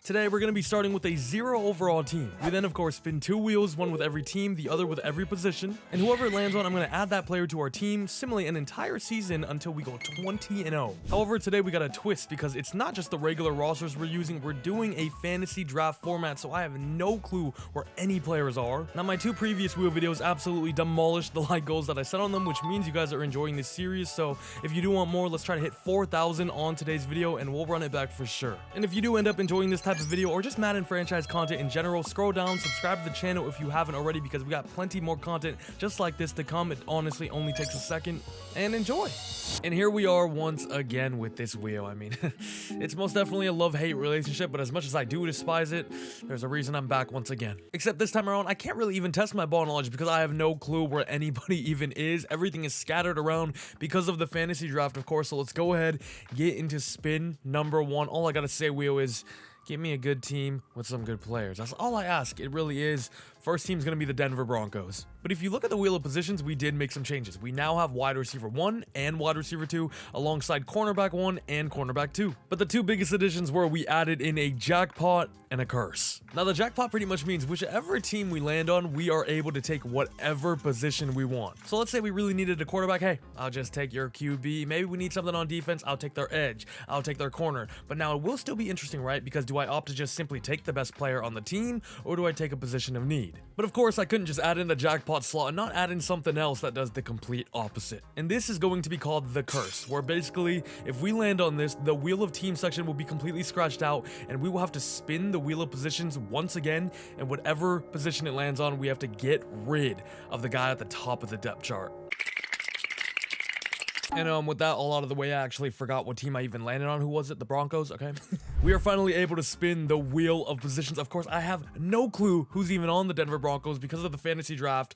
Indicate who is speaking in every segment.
Speaker 1: Today, we're going to be starting with a 0 overall team. We then, of course, spin 2 wheels, one with every team, the other with every position. And whoever it lands on, I'm going to add that player to our team, simulate an entire season until we go 20-0. However, today we got a twist because it's not just the regular rosters we're using, we're doing a fantasy draft format, so I have no clue where any players are. Now, my 2 previous wheel videos absolutely demolished the like goals that I set on them, which means you guys are enjoying this series, so if you do want more, let's try to hit 4,000 on today's video, and we'll run it back for sure. And if you do end up enjoying this type of video or just Madden franchise content in general, scroll down, subscribe to the channel if you haven't already because we got plenty more content just like this to come. It honestly only takes a second, and enjoy. And here we are once again with this wheel. I mean, it's most definitely a love-hate relationship, but as much as I do despise it, there's a reason I'm back once again. Except this time around, I can't really even test my ball knowledge because I have no clue where anybody even is. Everything is scattered around because of the fantasy draft, of course, so let's go ahead, get into spin number 1. All I gotta say, wheel, is give me a good team with some good players. That's all I ask. It really is. First team's gonna be the Denver Broncos. But if you look at the wheel of positions, we did make some changes. We now have wide receiver 1 and wide receiver 2 alongside cornerback 1 and cornerback 2. But the 2 biggest additions were we added in a jackpot and a curse. Now the jackpot pretty much means whichever team we land on, we are able to take whatever position we want. So let's say we really needed a quarterback. Hey, I'll just take your QB. Maybe we need something on defense. I'll take their edge. I'll take their corner. But now it will still be interesting, right? Because do I opt to just simply take the best player on the team, or do I take a position of need? But of course, I couldn't just add in the jackpot slot and not add in something else that does the complete opposite. And this is going to be called the curse, where basically, if we land on this, the wheel of team section will be completely scratched out, and we will have to spin the wheel of positions once again, and whatever position it lands on, we have to get rid of the guy at the top of the depth chart. And with that all out of the way, I actually forgot what team I even landed on. Who was it? The Broncos? Okay. We are finally able to spin the wheel of positions. Of course, I have no clue who's even on the Denver Broncos because of the fantasy draft.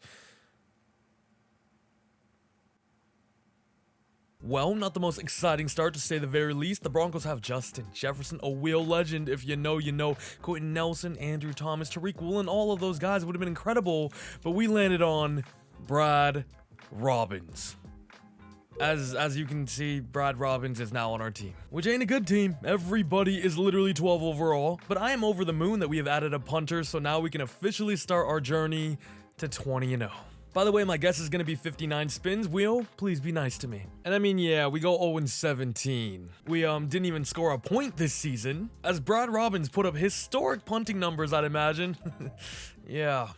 Speaker 1: Well, not the most exciting start to say the very least. The Broncos have Justin Jefferson, a wheel legend. If you know, you know. Quentin Nelson, Andrew Thomas, Tariq Woolen, all of those guys would have been incredible. But we landed on Brad Robbins. As you can see, Brad Robbins is now on our team, which ain't a good team. Everybody is literally 12 overall, but I am over the moon that we have added a punter, so now we can officially start our journey to 20-0. By the way, my guess is going to be 59 spins. Wheel, please be nice to me. And I mean, yeah, we go 0-17. We didn't even score a point this season, as Brad Robbins put up historic punting numbers, I'd imagine. Yeah.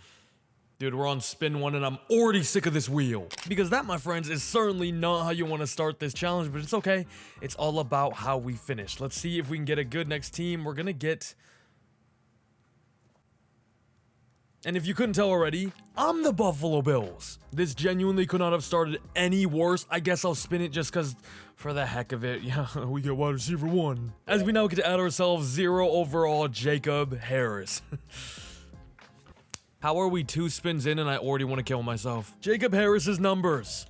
Speaker 1: Dude, we're on spin 1 and I'm already sick of this wheel. Because that, my friends, is certainly not how you want to start this challenge, but it's okay. It's all about how we finish. Let's see if we can get a good next team. We're gonna get... And if you couldn't tell already, I'm the Buffalo Bills. This genuinely could not have started any worse. I guess I'll spin it just because, for the heck of it, yeah, we get wide receiver 1. As we now get to add ourselves 0 overall Jacob Harris. How are we 2 spins in and I already want to kill myself? Jacob Harris's numbers.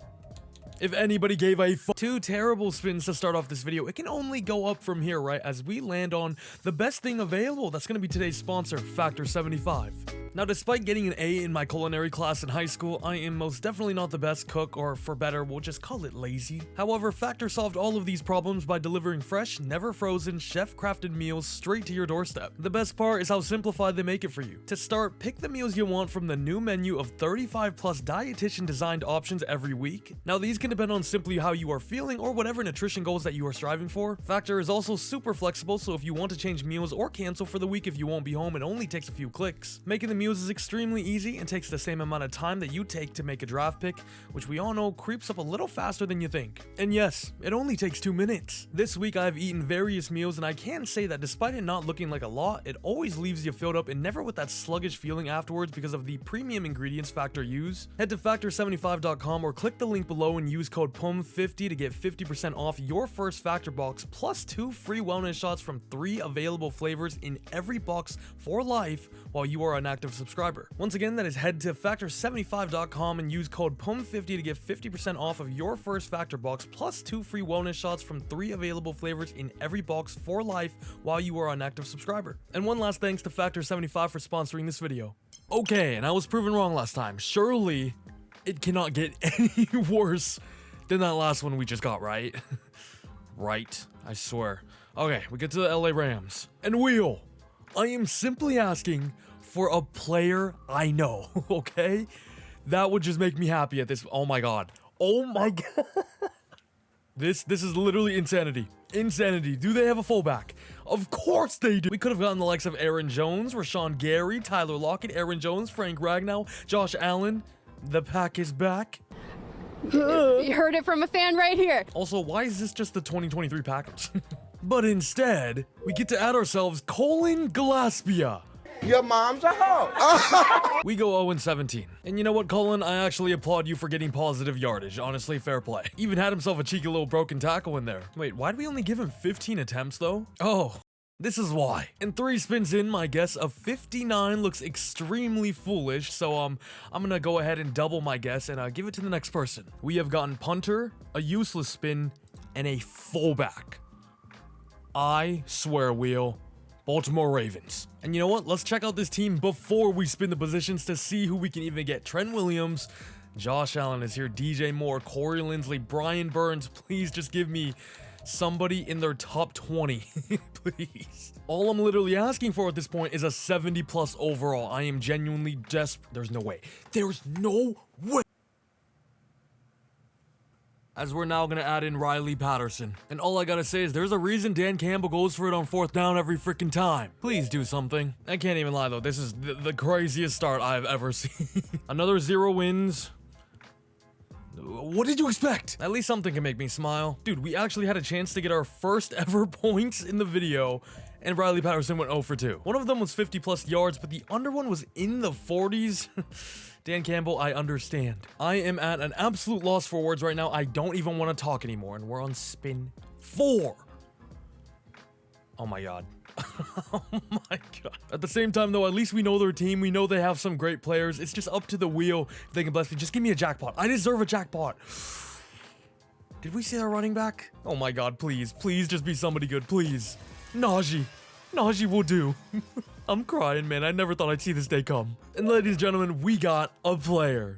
Speaker 1: If anybody gave a 2 terrible spins to start off this video, it can only go up from here, right? As we land on the best thing available. That's going to be today's sponsor, Factor 75. Now, despite getting an A in my culinary class in high school, I am most definitely not the best cook, or for better, we'll just call it lazy. However, Factor solved all of these problems by delivering fresh, never frozen, chef-crafted meals straight to your doorstep. The best part is how simplified they make it for you. To start, pick the meals you want from the new menu of 35 plus dietitian-designed options every week. Now, these can depend on simply how you are feeling or whatever nutrition goals that you are striving for. Factor is also super flexible, so if you want to change meals or cancel for the week if you won't be home, it only takes a few clicks. Making the meals is extremely easy and takes the same amount of time that you take to make a draft pick, which we all know creeps up a little faster than you think. And yes, it only takes 2 minutes. This week I've eaten various meals, and I can say that despite it not looking like a lot, it always leaves you filled up and never with that sluggish feeling afterwards because of the premium ingredients Factor use. Head to factor75.com or click the link below and use code PHOMV50 to get 50% off your first Factor box plus 2 free wellness shots from 3 available flavors in every box for life while you are an active subscriber. Once again, that is head to factor75.com and use code PHOMV50 to get 50% off of your first Factor box plus 2 free wellness shots from 3 available flavors in every box for life while you are an active subscriber. And one last thanks to Factor75 for sponsoring this video. Okay, and I was proven wrong last time. Surely it cannot get any worse than that last one we just got, right? Right, I swear. Okay, we get to the LA Rams. And wheel, I am simply asking for a player I know, okay? That would just make me happy at this. Oh my god. Oh my god. This is literally insanity. Insanity. Do they have a fullback? Of course they do. We could have gotten the likes of Aaron Jones, Rashawn Gary, Tyler Lockett, Aaron Jones, Frank Ragnow, Josh Allen. The pack is back.
Speaker 2: You heard it from a fan right here.
Speaker 1: Also, why is this just the 2023 Packers? But instead, we get to add ourselves Colin Gillespie.
Speaker 3: Your mom's a hoe.
Speaker 1: We go 0-17. And you know what, Colin? I actually applaud you for getting positive yardage. Honestly, fair play. Even had himself a cheeky little broken tackle in there. Wait, why'd we only give him 15 attempts, though? Oh, this is why. And 3 spins in, my guess of 59 looks extremely foolish, so I'm gonna go ahead and double my guess and give it to the next person. We have gotten punter, a useless spin, and a fullback. I swear, Wheel. Baltimore Ravens. And you know what? Let's check out this team before we spin the positions to see who we can even get. Trent Williams, Josh Allen is here, DJ Moore, Corey Linsley, Brian Burns. Please just give me somebody in their top 20, please. All I'm literally asking for at this point is a 70+ overall. I am genuinely desperate. There's no way. There's no way. As we're now gonna add in Riley Patterson. And all I gotta say is there's a reason Dan Campbell goes for it on 4th down every freaking time. Please do something. I can't even lie though, this is the craziest start I've ever seen. Another 0 wins. What did you expect? At least something can make me smile. Dude, we actually had a chance to get our first ever points in the video, and Riley Patterson went 0 for 2. One of them was 50+ yards, but the other one was in the 40s. Dan Campbell, I understand. I am at an absolute loss for words right now. I don't even want to talk anymore, and we're on spin 4. Oh my god. Oh my god. At the same time though, at least we know their team. We know they have some great players. It's just up to the wheel if they can bless me. Just give me a jackpot. I deserve a jackpot. Did we see our running back? Oh my god, please. Please just be somebody good, please. Najee. Najee will do. I'm crying, man. I never thought I'd see this day come. And ladies and gentlemen, we got a player.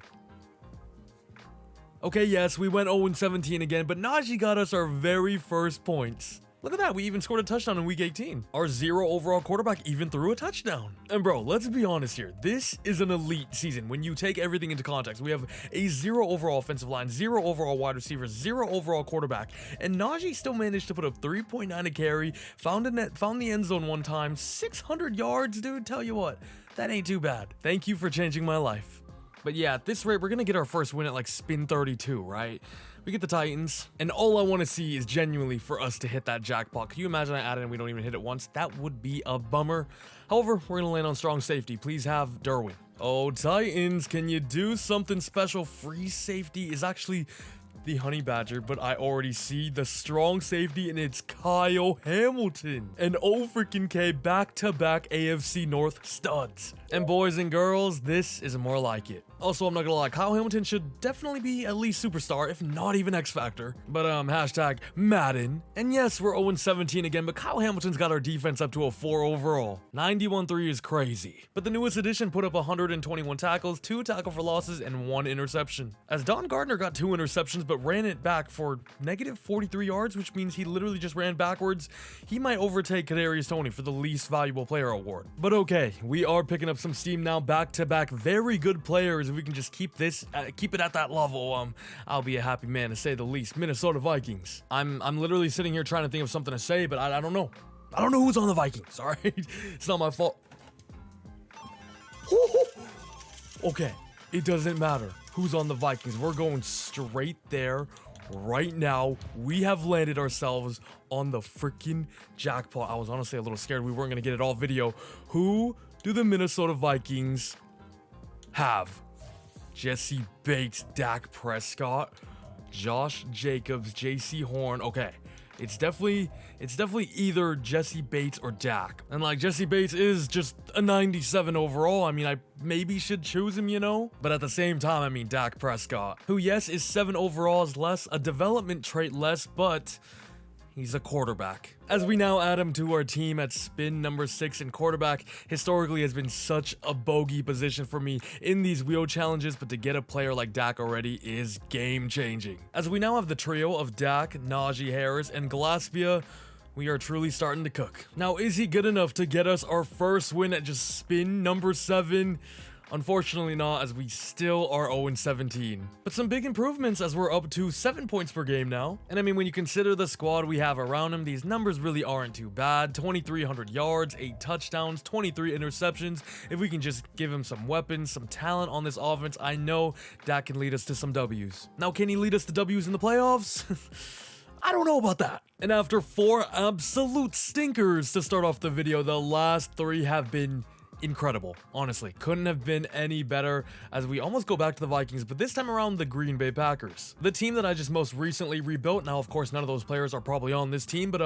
Speaker 1: Okay, yes, we went 0-17 again, but Najee got us our very first points. Look at that, we even scored a touchdown in week 18. Our 0 overall quarterback even threw a touchdown. And bro, let's be honest here. This is an elite season when you take everything into context. We have a 0 overall offensive line, 0 overall wide receivers, 0 overall quarterback. And Najee still managed to put up 3.9 a carry, found the end zone one time, 600 yards, dude. Tell you what, that ain't too bad. Thank you for changing my life. But yeah, at this rate, we're gonna get our first win at like spin 32, right? We get the Titans, and all I want to see is genuinely for us to hit that jackpot. Can you imagine I add it and we don't even hit it once? That would be a bummer. However, we're going to land on strong safety. Please have Derwin. Oh, Titans, can you do something special? Free safety is actually the Honey Badger, but I already see the strong safety, and it's Kyle Hamilton. And oh freaking K, back-to-back AFC North studs. And boys and girls, this is more like it. Also, I'm not gonna lie, Kyle Hamilton should definitely be at least superstar, if not even X Factor. But hashtag Madden. And yes, we're 0-17 again, but Kyle Hamilton's got our defense up to a 4 overall. 91-3 is crazy. But the newest addition put up 121 tackles, 2 tackle for losses, and 1 interception. As Don Gardner got 2 interceptions, but ran it back for negative 43 yards, which means he literally just ran backwards. He might overtake Kadarius Toney for the least valuable player award. But okay, we are picking up some steam now, back-to-back very good players. If we can just keep it at that level, I'll be a happy man, to say the least. Minnesota Vikings. I'm literally sitting here trying to think of something to say, but I don't know. I don't know who's on the Vikings, all right? It's not my fault. Okay, it doesn't matter who's on the Vikings. We're going straight there right now. We have landed ourselves on the freaking jackpot. I was honestly a little scared we weren't going to get it all video. Who do the Minnesota Vikings have? Jesse Bates, Dak Prescott, Josh Jacobs, JC Horn. Okay, it's definitely either Jesse Bates or Dak. And like, Jesse Bates is just a 97 overall. I mean, I maybe should choose him, you know? But at the same time, I mean, Dak Prescott, who yes is 7 overalls less, a development trait less, but he's a quarterback. As we now add him to our team at spin number 6, and quarterback historically has been such a bogey position for me in these wheel challenges, but to get a player like Dak already is game changing. As we now have the trio of Dak, Najee Harris, and Gillespie, We are truly starting to cook. Now, is he good enough to get us our first win at just spin number 7? Unfortunately not, as we still are 0-17. But some big improvements as we're up to 7 points per game now. And I mean, when you consider the squad we have around him, these numbers really aren't too bad. 2,300 yards, 8 touchdowns, 23 interceptions. If we can just give him some weapons, some talent on this offense, I know that can lead us to some W's. Now, can he lead us to W's in the playoffs? I don't know about that. And after 4 absolute stinkers to start off the video, the last 3 have been incredible. Honestly, couldn't have been any better, as we almost go back to the Vikings, but this time around the Green Bay Packers. The team that I just most recently rebuilt. Now, of course, none of those players are probably on this team, but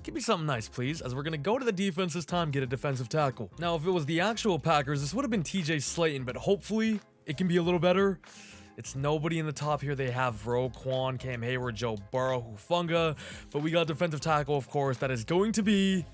Speaker 1: give me something nice, please, as we're gonna go to the defense this time, get a defensive tackle. Now, if it was the actual Packers, this would have been TJ Slayton, but hopefully it can be a little better. It's nobody in the top here. They have Roquan, Cam Hayward, Joe Burrow, Phomvongsa, but we got defensive tackle, of course, that is going to be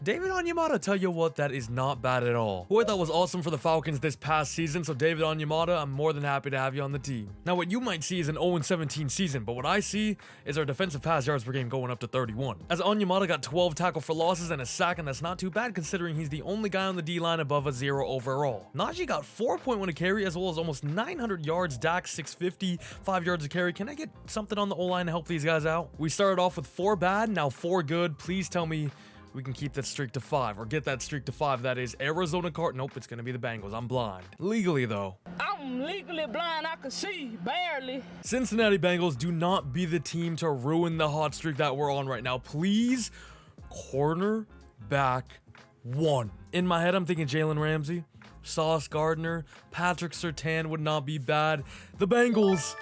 Speaker 1: David Onyemata. Tell you what, that is not bad at all. Who I thought was awesome for the Falcons this past season, so David Onyemata, I'm more than happy to have you on the team. Now, what you might see is an 0-17 season, but what I see is our defensive pass yards per game going up to 31. As Onyemata got 12 tackle for losses and a sack, and that's not too bad considering he's the only guy on the D-line above a 0 overall. Najee got 4.1 a carry, as well as almost 900 yards, Dak 650, 5 yards a carry. Can I get something on the O-line to help these guys out? We started off with 4 bad, now 4 good. Please tell me we can keep that streak to 5, or get that streak to 5. That is Arizona Nope, it's gonna be the Bengals. I'm blind. Legally, though.
Speaker 4: I'm legally blind. I can see barely.
Speaker 1: Cincinnati Bengals, do not be the team to ruin the hot streak that we're on right now. Please, cornerback 1. In my head, I'm thinking Jalen Ramsey, Sauce Gardner, Patrick Surtain would not be bad. The Bengals.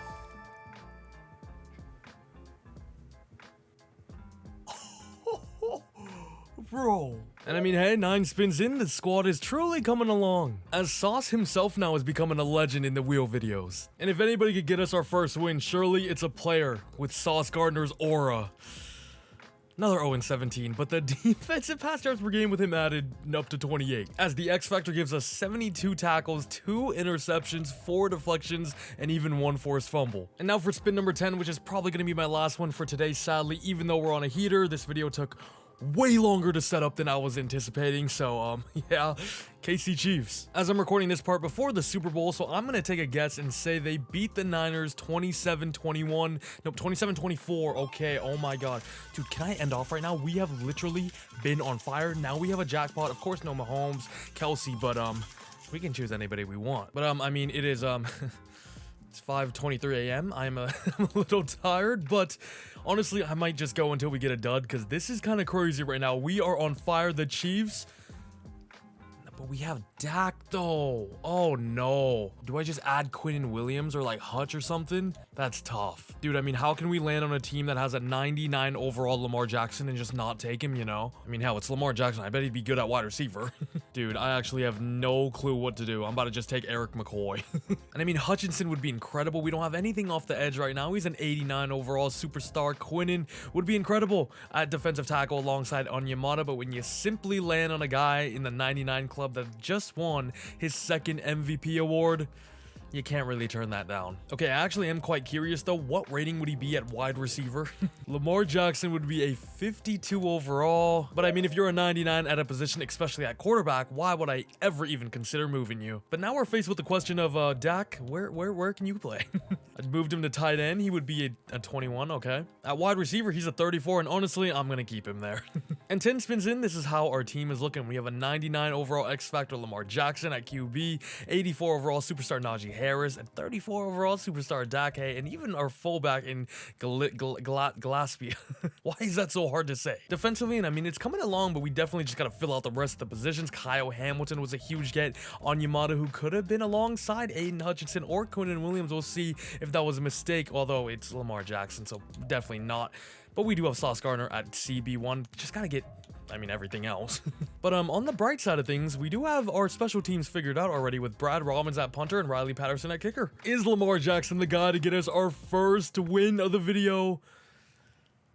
Speaker 1: Bro. And I mean, hey, 9 spins in, the squad is truly coming along, as Sauce himself now is becoming a legend in the wheel videos. And if anybody could get us our first win, surely it's a player with Sauce Gardner's aura. Another 0-17, but the defensive pass yards per game with him added up to 28, as the X Factor gives us 72 tackles, 2 interceptions, 4 deflections, and even 1 forced fumble. And now for spin number 10, which is probably going to be my last one for today, sadly. Even though we're on a heater, this video took way longer to set up than I was anticipating, so yeah, KC Chiefs. As I'm recording this part before the Super Bowl, so I'm gonna take a guess and say they beat the Niners 27-21, nope, 27-24. Okay, oh my god, dude, can I end off right now? We have literally been on fire. Now we have a jackpot. Of course, no Mahomes, Kelsey, but we can choose anybody we want. But I mean, it is it's 5:23 a.m. I'm a little tired, but honestly, I might just go until we get a dud, because this is kind of crazy right now. We are on fire, the Chiefs. But we have Dak, though. Oh, no. Do I just add Quinnen Williams or, like, Hutch or something? That's tough. Dude, I mean, how can we land on a team that has a 99 overall Lamar Jackson and just not take him, you know? I mean, hell, it's Lamar Jackson. I bet he'd be good at wide receiver. Dude, I actually have no clue what to do. I'm about to just take Eric McCoy. And I mean, Hutchinson would be incredible. We don't have anything off the edge right now. He's an 89 overall superstar. Quinnen would be incredible at defensive tackle alongside Onyemata, but when you simply land on a guy in the 99 club that just won his 2nd MVP award, you can't really turn that down. Okay, I actually am quite curious though. What rating would he be at wide receiver? Lamar Jackson would be a 52 overall. But I mean, if you're a 99 at a position, especially at quarterback, why would I ever even consider moving you? But now we're faced with the question of Dak, where can you play? I moved him to tight end. He would be a 21, okay. At wide receiver, he's a 34, and honestly, I'm gonna keep him there. And 10 spins in, this is how our team is looking. We have a 99 overall X Factor Lamar Jackson at QB, 84 overall superstar Najee Harris, and 34 overall superstar Dak Hay, and even our fullback in Gillespie. Why is that so hard to say? Defensively, and I mean, it's coming along, but we definitely just gotta fill out the rest of the positions. Kyle Hamilton was a huge get. Onyemata, who could have been alongside Aiden Hutchinson or Quinnen Williams. We'll see if that was a mistake, although it's Lamar Jackson, so definitely not. But we do have Sauce Gardner at CB1. Just gotta get, I mean, everything else. But on the bright side of things, we do have our special teams figured out already, with Brad Robbins at punter and Riley Patterson at kicker. Is Lamar Jackson the guy to get us our first win of the video?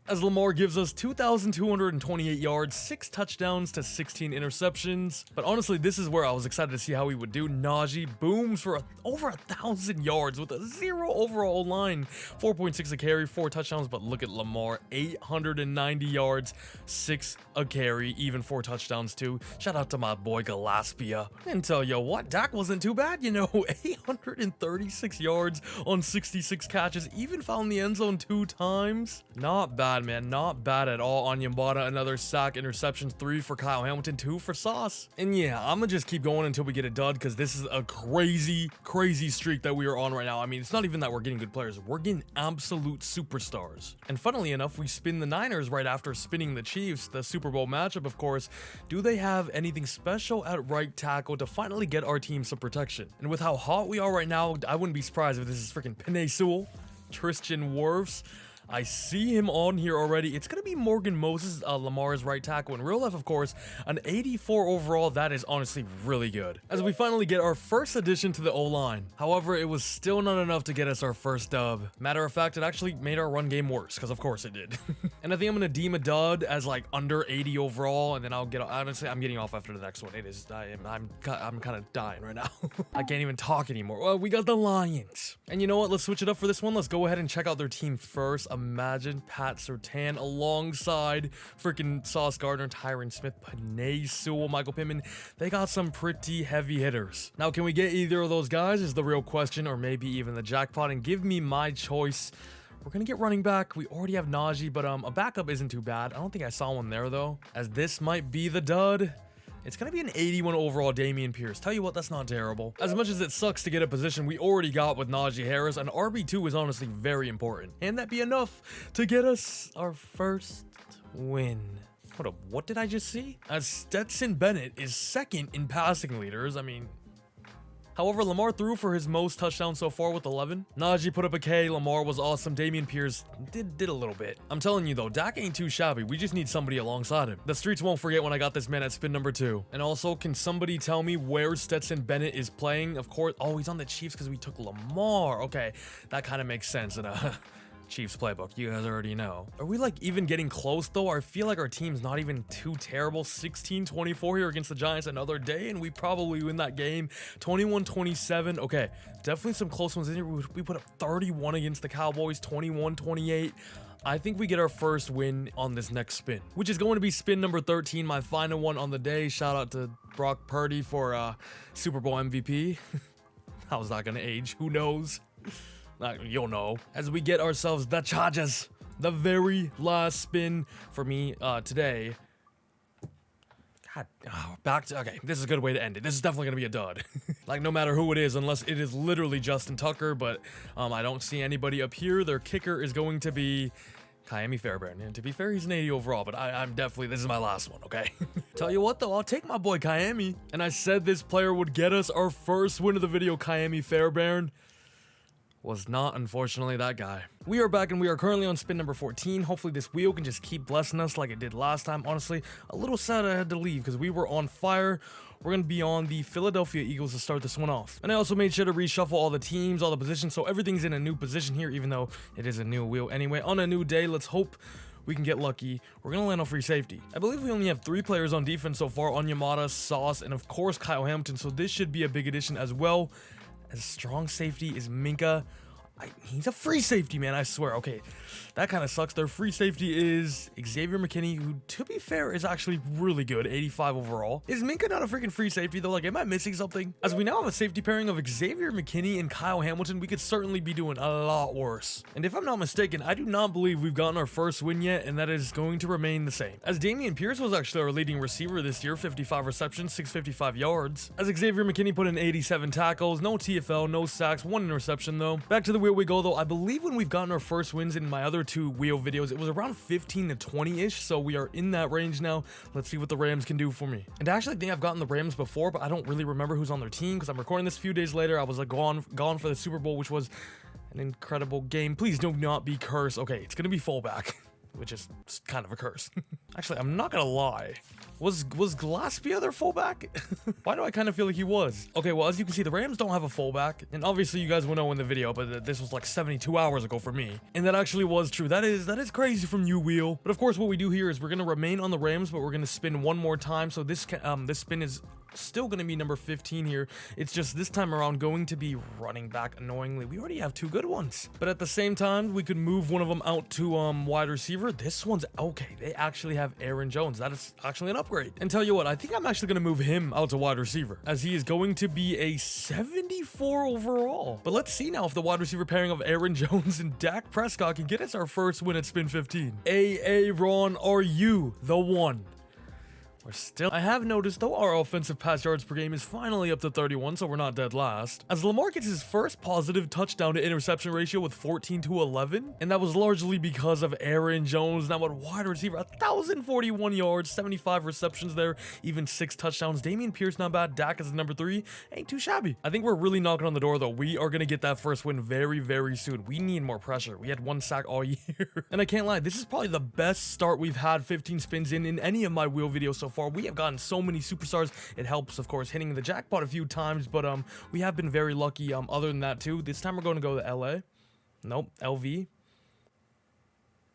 Speaker 1: as Lamar gives us 2,228 yards, 6 touchdowns to 16 interceptions. But honestly, this is where I was excited to see how he would do. Najee booms for over 1,000 yards with a 0 overall line, 4.6 a carry, 4 touchdowns. But look at Lamar, 890 yards, 6 a carry, even 4 touchdowns too. Shout out to my boy Gillespie. And tell you what, Dak wasn't too bad, you know, 836 yards on 66 catches, even found the end zone 2 times. Not bad, man, not bad at all. On Yambata, another sack, interceptions, 3 for Kyle Hamilton, 2 for Sauce. And yeah, I'm gonna just keep going until we get a dud, because this is a crazy streak that we are on right now. I mean, it's not even that we're getting good players, we're getting absolute superstars. And funnily enough, we spin the Niners right after spinning the Chiefs, the Super Bowl matchup, of course. Do they have anything special at right tackle to finally get our team some protection? And with how hot we are right now, I wouldn't be surprised if this is freaking Penei Sewell, Tristan Wirfs. I see him on here already. It's going to be Morgan Moses, Lamar's right tackle. In real life, of course, an 84 overall. That is honestly really good. As we finally get our first addition to the O-line. However, it was still not enough to get us our first dub. Matter of fact, it actually made our run game worse, because of course it did. And I think I'm going to deem a dud as like under 80 overall, and then I'll get, honestly, I'm getting off after the next one. It is, I'm kind of dying right now. I can't even talk anymore. Well, we got the Lions. And you know what? Let's switch it up for this one. Let's go ahead and check out their team first. Imagine Pat Surtain alongside freaking Sauce Gardner, Tyron Smith, Penei Sewell, Michael Pittman. They got some pretty heavy hitters. Now, can we get either of those guys is the real question, or maybe even the jackpot, and give me my choice. We're gonna get running back. We already have Najee, but a backup isn't too bad. I don't think I saw one there though, as this might be the dud. It's going to be an 81 overall Dameon Pierce. Tell you what, that's not terrible. As much as it sucks to get a position we already got with Najee Harris, an RB2 is honestly very important. And that be enough to get us our first win. Hold up, what did I just see? As Stetson Bennett is second in passing leaders. I mean... However, Lamar threw for his most touchdowns so far with 11. Najee put up a K. Lamar was awesome. Dameon Pierce did a little bit. I'm telling you though, Dak ain't too shabby. We just need somebody alongside him. The streets won't forget when I got this man at spin number 2. And also, can somebody tell me where Stetson Bennett is playing? Of course, oh, he's on the Chiefs because we took Lamar. Okay, that kind of makes sense. And Chiefs playbook, you guys already know. Are we like even getting close though? I feel like our team's not even too terrible. 16-24 here against the Giants another day, and we probably win that game. 21-27. Okay, definitely some close ones in here. We put up 31 against the Cowboys, 21-28. I think we get our first win on this next spin, which is going to be spin number 13, my final one on the day. Shout out to Brock Purdy for Super Bowl MVP. How's that gonna age? Who knows? You'll know. As we get ourselves the Chargers, the very last spin for me today. God, back to, okay, this is a good way to end it. This is definitely gonna be a dud. Like, no matter who it is, unless it is literally Justin Tucker, but I don't see anybody up here. Their kicker is going to be Ka'imi Fairbairn. And to be fair, he's an 80 overall, but I'm definitely, this is my last one, okay? Tell you what though, I'll take my boy Ka'imi. And I said this player would get us our first win of the video. Ka'imi Fairbairn was not, unfortunately, that guy. We are back and we are currently on spin number 14. Hopefully this wheel can just keep blessing us like it did last time. Honestly, a little sad I had to leave because we were on fire. We're going to be on the Philadelphia Eagles to start this one off. And I also made sure to reshuffle all the teams, all the positions, so everything's in a new position here, even though it is a new wheel anyway. On a new day, let's hope we can get lucky. We're going to land on free safety. I believe we only have 3 players on defense so far. Onyemata, Sauce, and of course Kyle Hamilton. So this should be a big addition as well. As strong safety is Minka. He's a free safety, man, I swear. Okay, that kind of sucks. Their free safety is Xavier McKinney, who, to be fair, is actually really good, 85 overall. Is Minka not a freaking free safety, though? Like, am I missing something? As we now have a safety pairing of Xavier McKinney and Kyle Hamilton, we could certainly be doing a lot worse. And if I'm not mistaken, I do not believe we've gotten our first win yet, and that is going to remain the same. As Dameon Pierce was actually our leading receiver this year, 55 receptions, 655 yards. As Xavier McKinney put in 87 tackles, no TFL, no sacks, 1 interception, though. Back to the wheel we go though. I believe when we've gotten our first wins in my other 2 wheel videos, it was around 15 to 20-ish, so we are in that range now. Let's see what the Rams can do for me. And I actually think I've gotten the Rams before, but I don't really remember who's on their team because I'm recording this a few days later. I was like gone for the Super Bowl, which was an incredible game. Please do not be cursed. Okay, it's gonna be fullback. which is kind of a curse. Actually, I'm not gonna lie. Was Glaspia their fullback? Why do I kind of feel like he was? Okay, well, as you can see, the Rams don't have a fullback. And obviously, you guys will know in the video, but this was like 72 hours ago for me. And that actually was true. That is crazy from you, Wheel. But of course, what we do here is we're gonna remain on the Rams, but we're gonna spin one more time. So this spin is still going to be number 15 here. It's just this time around going to be running back annoyingly. We already have two good ones. But at the same time, we could move one of them out to wide receiver. This one's okay. They actually have Aaron Jones. That is actually an upgrade. And tell you what, I think I'm actually going to move him out to wide receiver as he is going to be a 74 overall. But let's see now if the wide receiver pairing of Aaron Jones and Dak Prescott can get us our first win at spin 15. Ron, are you the one? I have noticed though our offensive pass yards per game is finally up to 31, so we're not dead last. As Lamar gets his first positive touchdown to interception ratio with 14-11, and that was largely because of Aaron Jones. Now at wide receiver, 1,041 yards, 75 receptions there, even 6 touchdowns. Dameon Pierce not bad. Dak is number 3, ain't too shabby. I think we're really knocking on the door though. We are gonna get that first win very, very soon. We need more pressure. We had 1 sack all year, and I can't lie, this is probably the best start we've had 15 spins in any of my wheel videos so far. We have gotten so many superstars. It helps, of course, hitting the jackpot a few times, but we have been very lucky. Other than that too, this time we're going to go to LA. Nope, LV.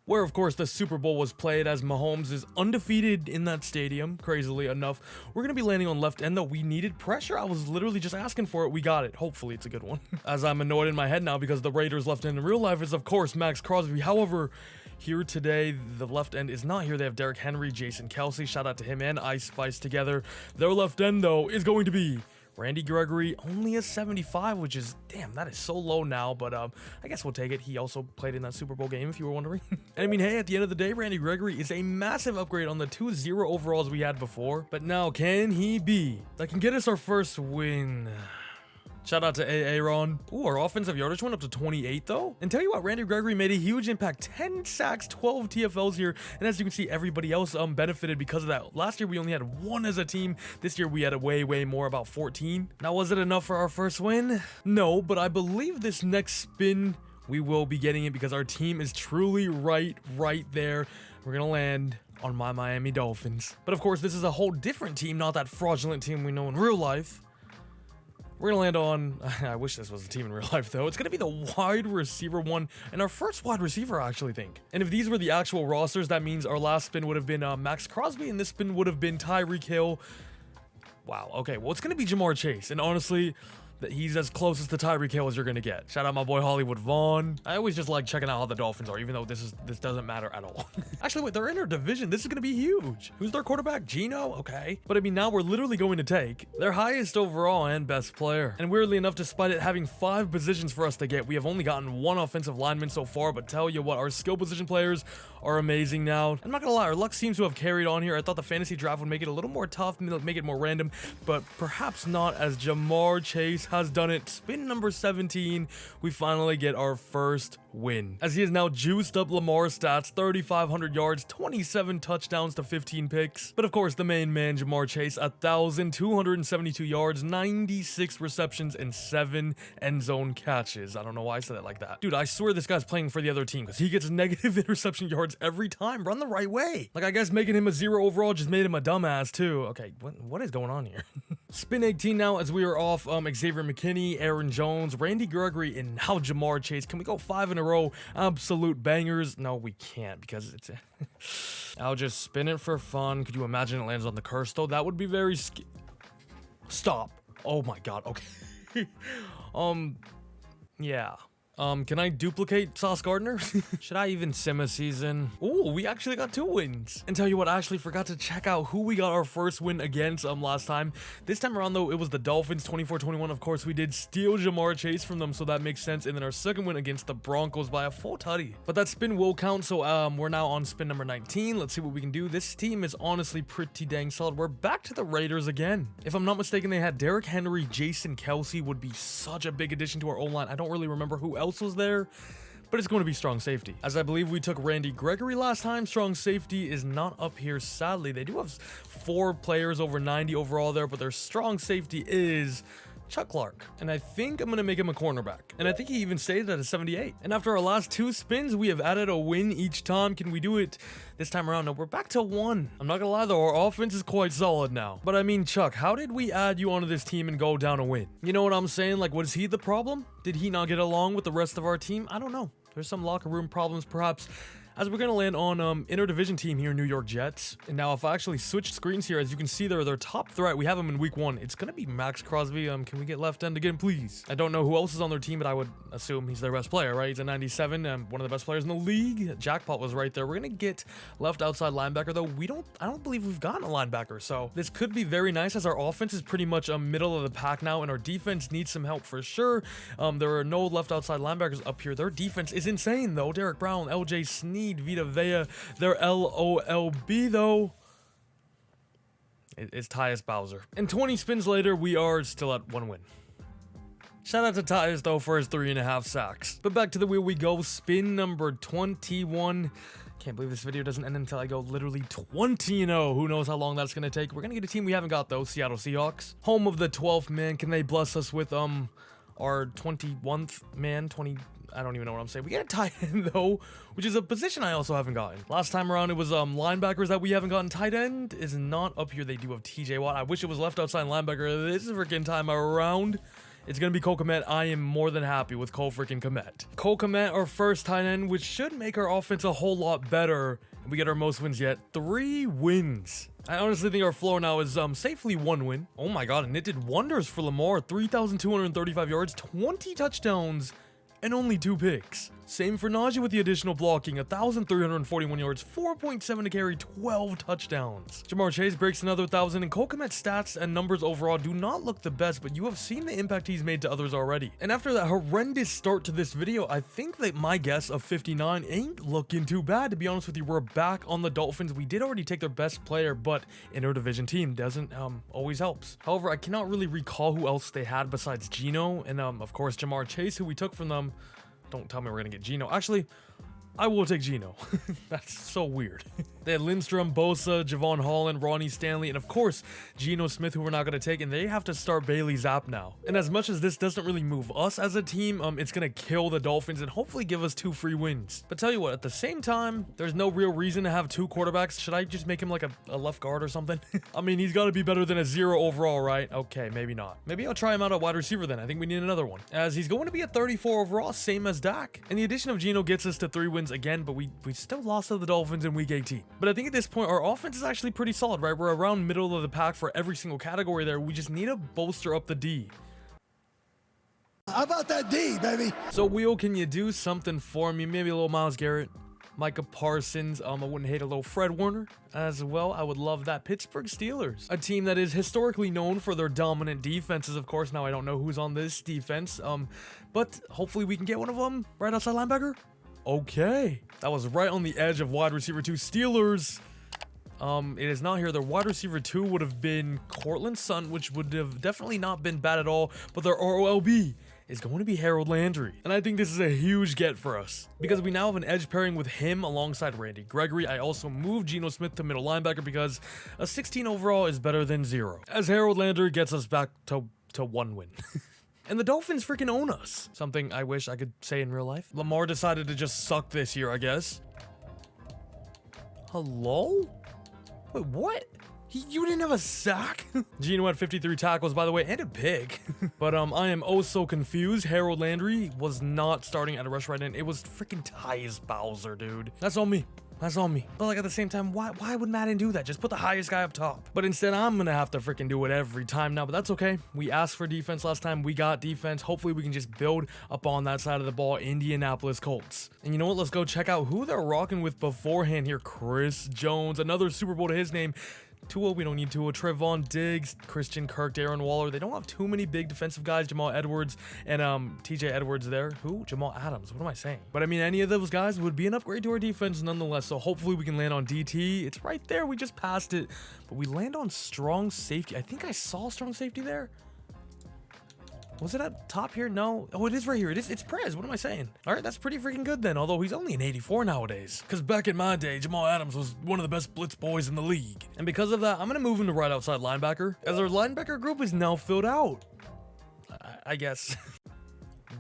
Speaker 1: Where, of course, the Super Bowl was played, as Mahomes is undefeated in that stadium, crazily enough. We're going to be landing on left end, though. We needed pressure. I was literally just asking for it. We got it. Hopefully, it's a good one. As I'm annoyed in my head now because the Raiders left end in real life is, of course, Max Crosby. However, here today, the left end is not here. They have Derrick Henry, Jason Kelsey. Shout out to him and Ice Spice together. Their left end, though, is going to be Randy Gregory, only a 75, which is, damn, that is so low now, but I guess we'll take it. He also played in that Super Bowl game, if you were wondering. And I mean, hey, at the end of the day, Randy Gregory is a massive upgrade on the 2-0 overalls we had before. But now, can he be? That can get us our first win. Shout out to Aaron. Ooh, our offensive yardage went up to 28 though. And tell you what, Randy Gregory made a huge impact. 10 sacks, 12 TFLs here. And as you can see, everybody else benefited because of that. Last year, we only had 1 as a team. This year, we had a way more, about 14. Now, was it enough for our first win? No, but I believe this next spin, we will be getting it because our team is truly right there. We're going to land on my Miami Dolphins. But of course, this is a whole different team, not that fraudulent team we know in real life. We're going to land on, I wish this was a team in real life though. It's going to be the wide receiver one, and our first wide receiver, I actually think. And if these were the actual rosters, that means our last spin would have been Max Crosby, and this spin would have been Tyreek Hill. Wow, okay, well, it's going to be Jamar Chase, and honestly, he's as close as to Tyreek Hill as you're gonna get. Shout out my boy Hollywood Vaughn. I always just like checking out how the Dolphins are, even though this doesn't matter at all. Actually, wait, they're in our division. This is gonna be huge. Who's their quarterback? Geno? Okay. But I mean, now we're literally going to take their highest overall and best player. And weirdly enough, despite it having 5 positions for us to get, we have only gotten 1 offensive lineman so far. But tell you what, our skill position players are amazing now. I'm not gonna lie, our luck seems to have carried on here. I thought the fantasy draft would make it a little more tough, make it more random, but perhaps not, as Jamar Chase has done it. Spin number 17, we finally get our first win, as he has now juiced up Lamar's stats, 3,500 yards, 27 touchdowns to 15 picks. But of course, the main man, Jamar Chase, 1,272 yards, 96 receptions, and 7 end zone catches. I don't know why I said it like that. Dude, I swear this guy's playing for the other team, because he gets negative interception yards every time. Run the right way. Like, I guess making him a 0 overall just made him a dumbass too. Okay, what is going on here? Spin 18 now, as we are off Xavier McKinney, Aaron Jones, Randy Gregory, and now Jamar Chase. Can we go 5 in a row? Absolute bangers. No, we can't, because it's I'll just spin it for fun. Could you imagine it lands on the curse though? That would be very Stop. Oh my god. Okay. Yeah. Can I duplicate Sauce Gardner? Should I even sim a season? Ooh, we actually got 2 wins. And tell you what, I actually forgot to check out who we got our first win against last time. This time around though, it was the Dolphins, 24-21. Of course, we did steal Jamar Chase from them, so that makes sense. And then our second win against the Broncos by a full tutty. But that spin will count, so we're now on spin number 19. Let's see what we can do. This team is honestly pretty dang solid. We're back to the Raiders again. If I'm not mistaken, they had Derrick Henry, Jason Kelsey would be such a big addition to our O-line. I don't really remember who else was there, but it's going to be strong safety, as I believe we took Randy Gregory last time. Strong safety is not up here, sadly. They do have 4 players over 90 overall there, but their strong safety is Chuck Clark. And I think I'm going to make him a cornerback. And I think he even stayed at a 78. And after our last 2 spins, we have added a win each time. Can we do it this time around? No, we're back to 1. I'm not going to lie though, our offense is quite solid now. But I mean, Chuck, how did we add you onto this team and go down a win? You know what I'm saying? Like, was he the problem? Did he not get along with the rest of our team? I don't know. There's some locker room problems perhaps, as we're going to land on interdivision team here, New York Jets. And now if I actually switch screens here, as you can see there, their top threat, we have him in week 1. It's going to be Max Crosby. Can we get left end again, please? I don't know who else is on their team, but I would assume he's their best player, right? He's a 97, one of the best players in the league. Jackpot was right there. We're going to get left outside linebacker, though. I don't believe we've gotten a linebacker, so this could be very nice, as our offense is pretty much middle of the pack now, and our defense needs some help for sure. There are no left outside linebackers up here. Their defense is insane, though. Derek Brown, LJ Sneed, Vita Vea. Their LOLB though is Tyus Bowser. And 20 spins later, we are still at 1 win. Shout out to Tyus though for his 3.5 sacks. But back to the wheel we go. Spin number 21. Can't believe this video doesn't end until I go literally 20-0. Who knows how long that's gonna take. We're gonna get a team we haven't got though. Seattle Seahawks, home of the 12th man. Can they bless us with our 21th man? I don't even know what I'm saying. We got a tight end though, which is a position I also haven't gotten. Last time around it was linebackers that we haven't gotten. Tight end is not up here. They do have TJ Watt. I wish it was left outside linebacker. This is freaking time around. It's gonna be Cole Kmet. I am more than happy with Cole freaking Kmet. Cole Kmet, our first tight end, which should make our offense a whole lot better. And we get our most wins yet. 3 wins. I honestly think our floor now is safely 1 win. Oh my god, and it did wonders for Lamar. 3,235 yards, 20 touchdowns, and only 2 picks. Same for Najee with the additional blocking, 1,341 yards, 4.7 to carry, 12 touchdowns. Jamar Chase breaks another 1,000, and Cole Kmet's stats and numbers overall do not look the best, but you have seen the impact he's made to others already. And after that horrendous start to this video, I think that my guess of 59 ain't looking too bad, to be honest with you. We're back on the Dolphins. We did already take their best player, but interdivision team doesn't always helps. However, I cannot really recall who else they had besides Geno, and of course Jamar Chase, who we took from them. Don't tell me we're gonna get Geno. Actually, I will take Geno. That's so weird. They had Lindstrom, Bosa, Javon Holland, Ronnie Stanley, and of course, Geno Smith, who we're not going to take, and they have to start Bailey Zapp now. And as much as this doesn't really move us as a team, it's going to kill the Dolphins and hopefully give us 2 free wins. But tell you what, at the same time, there's no real reason to have 2 quarterbacks. Should I just make him like a left guard or something? I mean, he's got to be better than a 0 overall, right? Okay, maybe not. Maybe I'll try him out at wide receiver then. I think we need another one, as he's going to be a 34 overall, same as Dak. And the addition of Geno gets us to 3 wins again, but we still lost to the Dolphins in week 18. But I think at this point, our offense is actually pretty solid, right? We're around middle of the pack for every single category there. We just need to bolster up the D.
Speaker 5: How about that D, baby?
Speaker 1: So, Wheel, can you do something for me? Maybe a little Myles Garrett, Micah Parsons. I wouldn't hate a little Fred Warner as well. I would love that. Pittsburgh Steelers, a team that is historically known for their dominant defenses, of course. Now, I don't know who's on this defense, but hopefully we can get one of them right outside linebacker. Okay, that was right on the edge of wide receiver 2. Steelers. It is not here. Their wide receiver 2 would have been Cortland Sutton, which would have definitely not been bad at all, but their ROLB is going to be Harold Landry. And I think this is a huge get for us, because we now have an edge pairing with him alongside Randy Gregory. I also moved Geno Smith to middle linebacker because a 16 overall is better than 0, as Harold Landry gets us back to 1 win. And the Dolphins freaking own us. Something I wish I could say in real life. Lamar decided to just suck this year, I guess. Hello? Wait, what? You didn't have a sack? Geno had 53 tackles, by the way, and a pick. But I am oh so confused. Harold Landry was not starting at a rush right end. It was freaking Tyus Bowser, dude. That's on me. That's on me. But like at the same time, why would Madden do that? Just put the highest guy up top. But instead, I'm gonna have to freaking do it every time now. But that's okay. We asked for defense last time. We got defense. Hopefully we can just build up on that side of the ball. Indianapolis Colts. And you know what? Let's go check out who they're rocking with beforehand here. Chris Jones, another Super Bowl to his name. Tua, we don't need Tua. Trevon Diggs, Christian Kirk, Darren Waller. They don't have too many big defensive guys. Jamal Edwards and TJ Edwards there. Who? Jamal Adams. What am I saying? But I mean, any of those guys would be an upgrade to our defense nonetheless. So hopefully we can land on DT. It's right there. We just passed it. But we land on strong safety. I think I saw strong safety there. Was it up top here? No. Oh, it is right here. It's Prez. What am I saying? All right, that's pretty freaking good then, although he's only an 84 nowadays. Because back in my day, Jamal Adams was one of the best blitz boys in the league. And because of that, I'm going to move him to right outside linebacker, as our linebacker group is now filled out. I guess.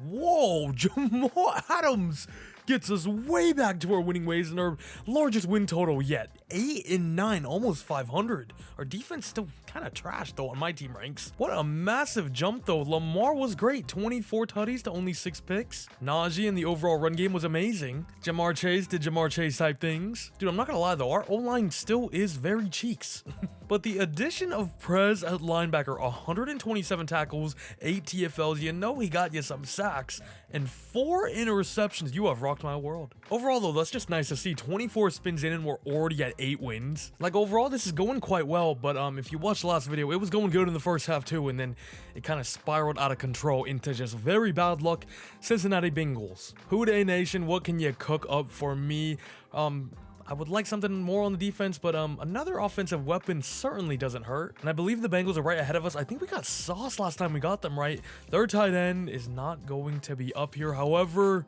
Speaker 1: Whoa, Jamal Adams gets us way back to our winning ways and our largest win total yet. 8-9, almost 500. Our defense still kind of trash though on my team ranks. What a massive jump though. Lamar was great, 24 tutties to only 6 picks. Najee in the overall run game was amazing. Jamar Chase did Jamar Chase type things. Dude, I'm not gonna lie though, our O-line still is very cheeks. But the addition of Prez at linebacker, 127 tackles, 8 TFLs, you know he got you some sacks, and 4 interceptions. You have rocked my world. Overall though, that's just nice to see. 24 spins in and we're already at 8 wins. Like overall, this is going quite well, but if you watched the last video, it was going good in the first half too, and then it kind of spiraled out of control into just very bad luck. Cincinnati Bengals. Houday Nation, what can you cook up for me? I would like something more on the defense, but another offensive weapon certainly doesn't hurt. And I believe the Bengals are right ahead of us. I think we got Sauce last time we got them right. Their tight end is not going to be up here. However,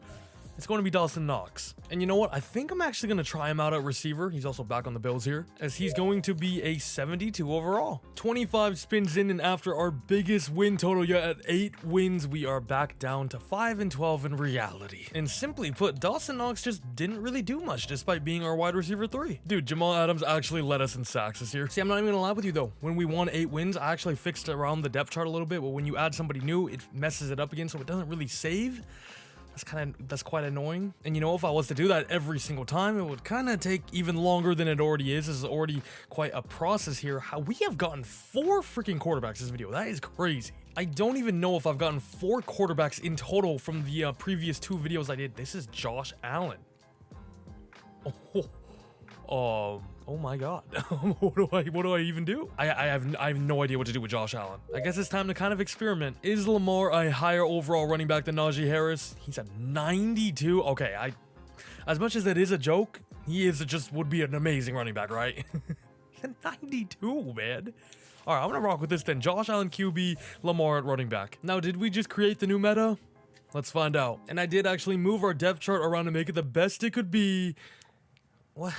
Speaker 1: it's going to be Dawson Knox. And you know what? I think I'm actually going to try him out at receiver. He's also back on the Bills here, as he's going to be a 72 overall. 25 spins in, and after our biggest win total yet at 8 wins, we are back down to 5-12 in reality. And simply put, Dawson Knox just didn't really do much despite being our wide receiver 3. Dude, Jamal Adams actually led us in sacks this year. See, I'm not even gonna lie with you though. When we won 8 wins, I actually fixed around the depth chart a little bit, but when you add somebody new, it messes it up again, so it doesn't really save. That's quite annoying. And you know, if I was to do that every single time, it would kind of take even longer than it already is. This is already quite a process here. How we have gotten 4 freaking quarterbacks this video. That is crazy. I don't even know if I've gotten 4 quarterbacks in total from the previous 2 videos I did. This is Josh Allen. Oh my god. What do I even do? I have no idea what to do with Josh Allen. I guess it's time to kind of experiment. Is Lamar a higher overall running back than Najee Harris? He's at 92. Okay, as much as it is a joke, he would be an amazing running back, right? He's at 92, man. All right, I'm gonna rock with this then. Josh Allen QB, Lamar at running back. Now, did we just create the new meta? Let's find out. And I did actually move our depth chart around to make it the best it could be. What?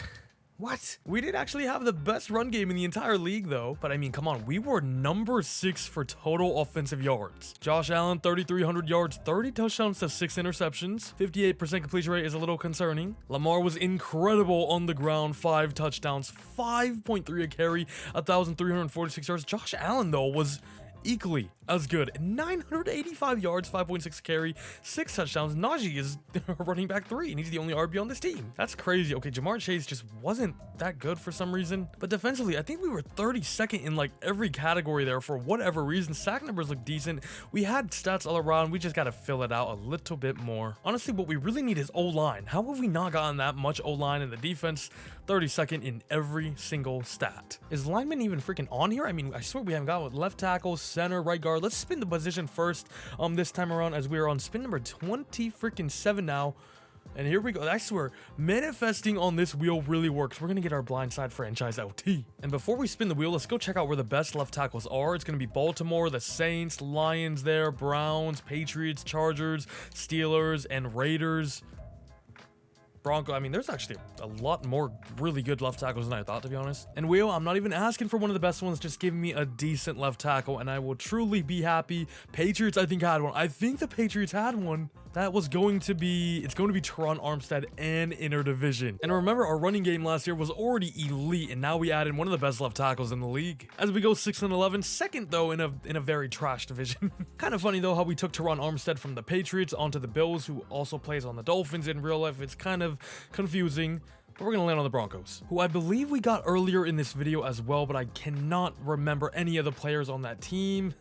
Speaker 1: We did actually have the best run game in the entire league though. But I mean, come on, we were number 6 for total offensive yards. Josh Allen, 3,300 yards, 30 touchdowns to 6 interceptions. 58% completion rate is a little concerning. Lamar was incredible on the ground, 5 touchdowns, 5.3 a carry, 1,346 yards. Josh Allen though was equally as good. 985 yards, 5.6 carry, 6 touchdowns. Najee is running back 3, and he's the only RB on this team. That's crazy. Okay, Jamar Chase just wasn't that good for some reason. But defensively, I think we were 32nd in like every category there for whatever reason. Sack numbers look decent. We had stats all around. We just got to fill it out a little bit more. Honestly, what we really need is O-line. How have we not gotten that much O-line in the defense? 32nd in every single stat. Is lineman even freaking on here? I mean, I swear we haven't got with left tackle, center, right guard. Let's spin the position first this time around, as we are on spin number 27 now. And here we go. I swear, manifesting on this wheel really works. We're going to get our blindside franchise LT. And before we spin the wheel, let's go check out where the best left tackles are. It's going to be Baltimore, the Saints, Lions there, Browns, Patriots, Chargers, Steelers, and Raiders. Bronco. I mean, there's actually a lot more really good left tackles than I thought, to be honest. And Wheel, I'm not even asking for one of the best ones. Just give me a decent left tackle and I will truly be happy. Patriots, I think, had one. I think the Patriots had one. That was going to be, it's going to be Teron Armstead and Interdivision. And remember, our running game last year was already elite, and now we added one of the best left tackles in the league. As we go 6-11, second though in a very trash division. Kind of funny though how we took Teron Armstead from the Patriots onto the Bills, who also plays on the Dolphins in real life. It's kind of confusing. But we're going to land on the Broncos, who I believe we got earlier in this video as well, but I cannot remember any of the players on that team.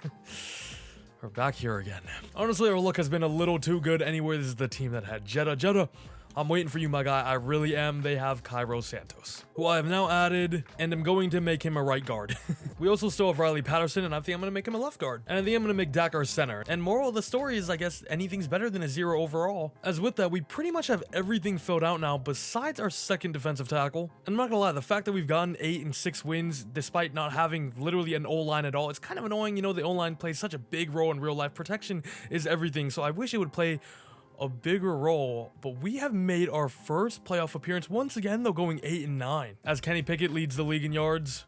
Speaker 1: We're back here again. Honestly, our luck has been a little too good. Anyway, this is the team that had Jetta. I'm waiting for you, my guy. I really am. They have Cairo Santos, who I have now added, and I'm going to make him a right guard. We also still have Riley Patterson, and I think I'm going to make him a left guard. And I think I'm going to make Dak our center. And moral of the story is, I guess, anything's better than a 0 overall. As with that, we pretty much have everything filled out now, besides our second defensive tackle. And I'm not going to lie, the fact that we've gotten 8 and 6 wins, despite not having literally an O-line at all, it's kind of annoying. You know, the O-line plays such a big role in real life. Protection is everything, so I wish it would play a bigger role, but we have made our first playoff appearance once again, though, going 8-9, as Kenny Pickett leads the league in yards.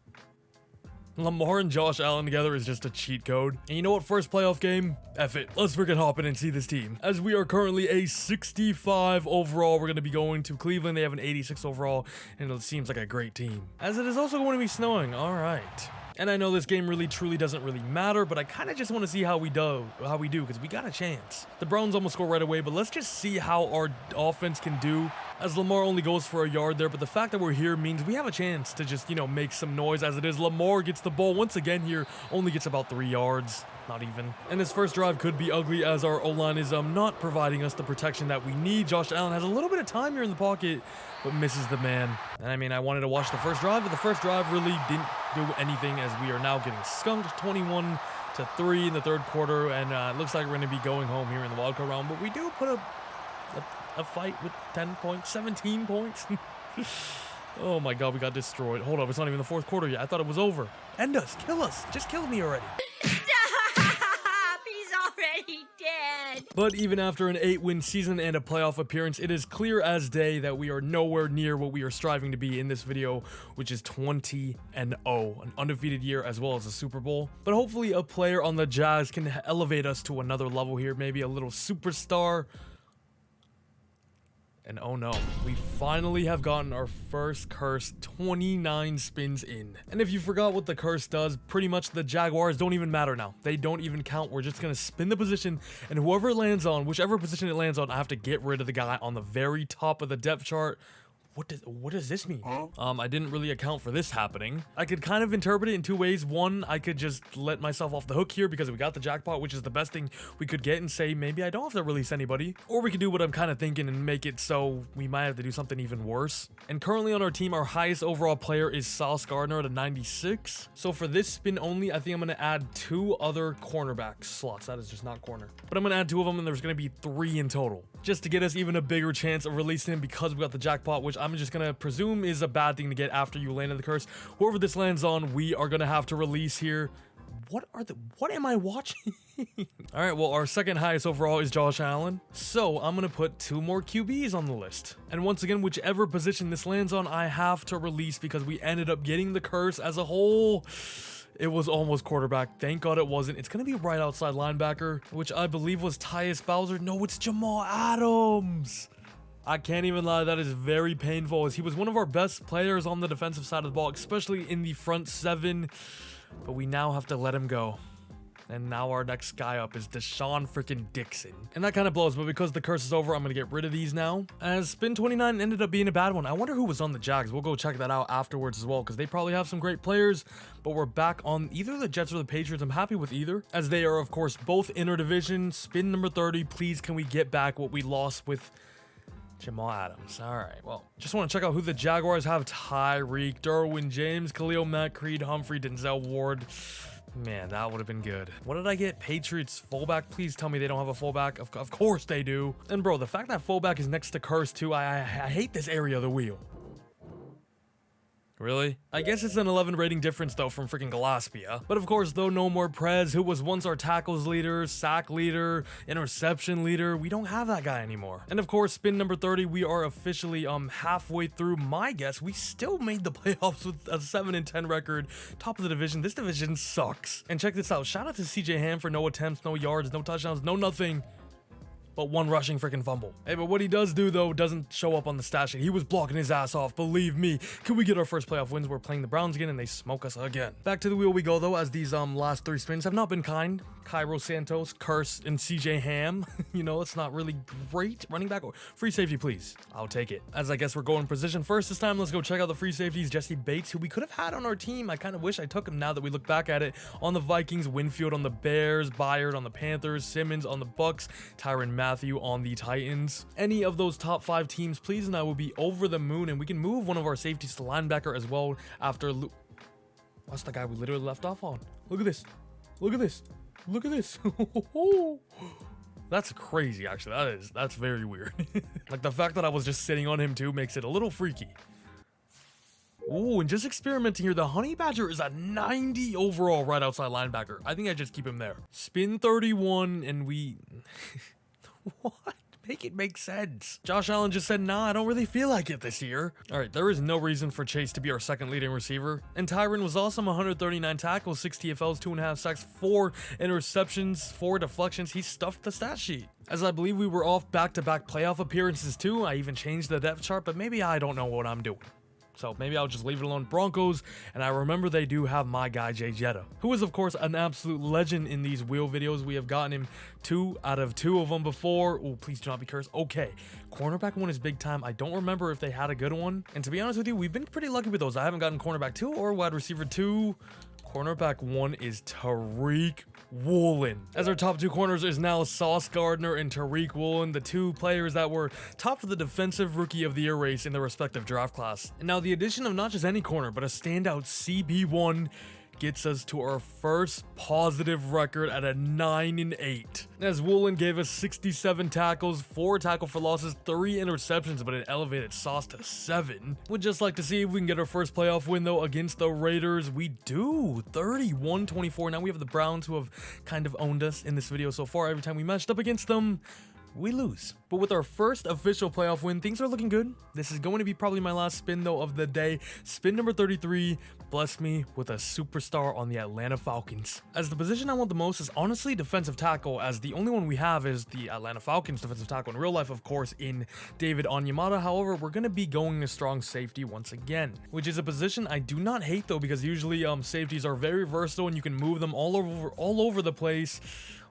Speaker 1: Lamar and Josh Allen together is just a cheat code. And you know what? First playoff game? F it. Let's freaking hop in and see this team. As we are currently a 65 overall, we're going to be going to Cleveland. They have an 86 overall, and it seems like a great team. As it is also going to be snowing. All right. And I know this game really truly doesn't really matter, but I kind of just want to see how we do, because we got a chance. The Browns almost score right away, but let's just see how our offense can do, as Lamar only goes for a yard there. But the fact that we're here means we have a chance to just, you know, make some noise. As it is, Lamar gets the ball once again here, only gets about 3 yards. Not even. And this first drive could be ugly, as our O-line is not providing us the protection that we need. Josh Allen has a little bit of time here in the pocket, but misses the man. And I mean, I wanted to watch the first drive, but the first drive really didn't do anything, as we are now getting skunked 21-3 in the third quarter. And it looks like we're going to be going home here in the wildcard round, but we do put a fight with 10 points, 17 points. Oh my God, we got destroyed. Hold up, it's not even the fourth quarter yet. I thought it was over. End us, kill us, just kill me already. But even after an 8-win season and a playoff appearance, it is clear as day that we are nowhere near what we are striving to be in this video, which is 20-0, an undefeated year as well as a Super Bowl. But hopefully a player on the Jags can elevate us to another level here, maybe a little superstar. And oh no, we finally have gotten our first curse 29 spins in. And if you forgot what the curse does, pretty much the Jaguars don't even matter now. They don't even count. We're just going to spin the position, and whoever it lands on, whichever position it lands on, I have to get rid of the guy on the very top of the depth chart. What does this mean? I didn't really account for this happening. I could kind of interpret it in two ways. One, I could just let myself off the hook here because we got the jackpot, which is the best thing we could get, and say maybe I don't have to release anybody. Or we could do what I'm kind of thinking and make it so we might have to do something even worse. And currently on our team, our highest overall player is Sauce Gardner at a 96. So for this spin only, I think I'm going to add 2 other cornerback slots. That is just not corner. But I'm going to add 2 of them, and there's going to be 3 in total, just to get us even a bigger chance of releasing him because we got the jackpot, which I'm just gonna presume is a bad thing to get after you landed the curse. Whoever this lands on, we are gonna have to release here. What am I watching? All right, well, our second highest overall is Josh Allen. So I'm gonna put 2 more QBs on the list. And once again, whichever position this lands on, I have to release because we ended up getting the curse as a whole. It was almost quarterback. Thank God it wasn't. It's going to be right outside linebacker, which I believe was Tyus Bowser. No, it's Jamal Adams. I can't even lie. That is very painful, as he was one of our best players on the defensive side of the ball, especially in the front 7. But we now have to let him go. And now our next guy up is Deshaun freaking Dixon. And that kind of blows, but because the curse is over, I'm going to get rid of these now. As spin 29 ended up being a bad one. I wonder who was on the Jags. We'll go check that out afterwards as well, because they probably have some great players. But we're back on either the Jets or the Patriots. I'm happy with either, as they are, of course, both interdivision. Spin number 30. Please, can we get back what we lost with Jamal Adams? All right, well, just want to check out who the Jaguars have. Tyreek, Derwin James, Khalil Mack, Creed Humphrey, Denzel Ward. Man, that would have been good. What did I get? Patriots fullback? Please tell me they don't have a fullback. Of course they do. And bro, the fact that fullback is next to curse too, I hate this area of the wheel. Really? I guess it's an 11 rating difference though from freaking Gillespie. But of course, though, no more Prez, who was once our tackles leader, sack leader, interception leader. We don't have that guy anymore. And of course, spin number 30, we are officially halfway through. My guess, we still made the playoffs with a 7-10 record, top of the division. This division sucks. And check this out. Shout out to CJ Ham for no attempts, no yards, no touchdowns, no nothing but 1 rushing freaking fumble. Hey, but what he does do, though, doesn't show up on the stat sheet. He was blocking his ass off, believe me. Can we get our first playoff wins? We're playing the Browns again, and they smoke us again. Back to the wheel we go, though, as these last 3 spins have not been kind. Cairo Santos, Curse, and CJ Ham. You know, it's not really great. Running back or free safety, please. I'll take it. As I guess we're going position first this time, let's go check out the free safeties. Jesse Bates, who we could have had on our team. I kind of wish I took him now that we look back at it. On the Vikings, Winfield on the Bears, Byard on the Panthers, Simmons on the Bucks, Tyrann Mathieu on the Titans. Any of those top 5 teams, please, and I will be over the moon. And we can move one of our safeties to linebacker as well after what's the guy we literally left off on? Look at this. Look at this. Look at this. That's crazy, actually. That's very weird. Like, the fact that I was just sitting on him too makes it a little freaky. Ooh, and just experimenting here, the Honey Badger is a 90 overall right outside linebacker. I think I just keep him there. Spin 31, and we... What? Make it make sense. Josh Allen just said, nah, I don't really feel like it this year. All right, there is no reason for Chase to be our second leading receiver. And Tyron was awesome, 139 tackles, 6 TFLs, 2.5 sacks, 4 interceptions, 4 deflections. He stuffed the stat sheet. As I believe we were off back-to-back playoff appearances too. I even changed the depth chart, but maybe I don't know what I'm doing. So maybe I'll just leave it alone. Broncos, and I remember they do have my guy Jay Jetta, who is of course an absolute legend in these wheel videos. We have gotten him 2 out of 2 of them before. Oh, please do not be cursed. Okay, cornerback 1 is big time. I don't remember if they had a good one. And to be honest with you, we've been pretty lucky with those. I haven't gotten cornerback 2 or wide receiver 2. Cornerback 1 is Tariq Woolen. As our top 2 corners is now Sauce Gardner and Tariq Woolen, the 2 players that were top of the defensive rookie of the year race in their respective draft class. And now the addition of not just any corner, but a standout CB1 gets us to our first positive record at a 9-8. As Woolen gave us 67 tackles, 4 tackle for losses, 3 interceptions, but it elevated Sauce to 7. Would just like to see if we can get our first playoff win though against the Raiders. We do, 31-24. Now we have the Browns, who have kind of owned us in this video so far. Every time we matched up against them, we lose. But with our first official playoff win, things are looking good. This is going to be probably my last spin though of the day. Spin number 33 blessed me with a superstar on the Atlanta Falcons. As the position I want the most is honestly defensive tackle, as the only one we have is the Atlanta Falcons defensive tackle in real life, of course, in David Onyemata. However, we're going to be going a strong safety once again, which is a position I do not hate though, because usually safeties are very versatile and you can move them all over the place.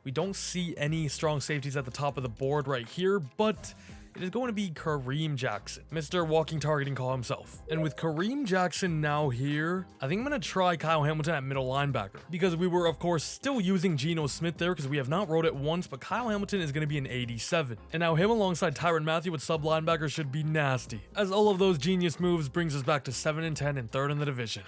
Speaker 1: We don't see any strong safeties at the top of the board right here, but it is going to be Kareem Jackson, Mr. Walking Targeting Call himself. And with Kareem Jackson now here, I think I'm going to try Kyle Hamilton at middle linebacker, because we were, of course, still using Geno Smith there because we have not wrote it once, but Kyle Hamilton is going to be an 87. And now him alongside Tyrann Mathieu with sub linebacker should be nasty, as all of those genius moves brings us back to 7-10 and 3rd in the division.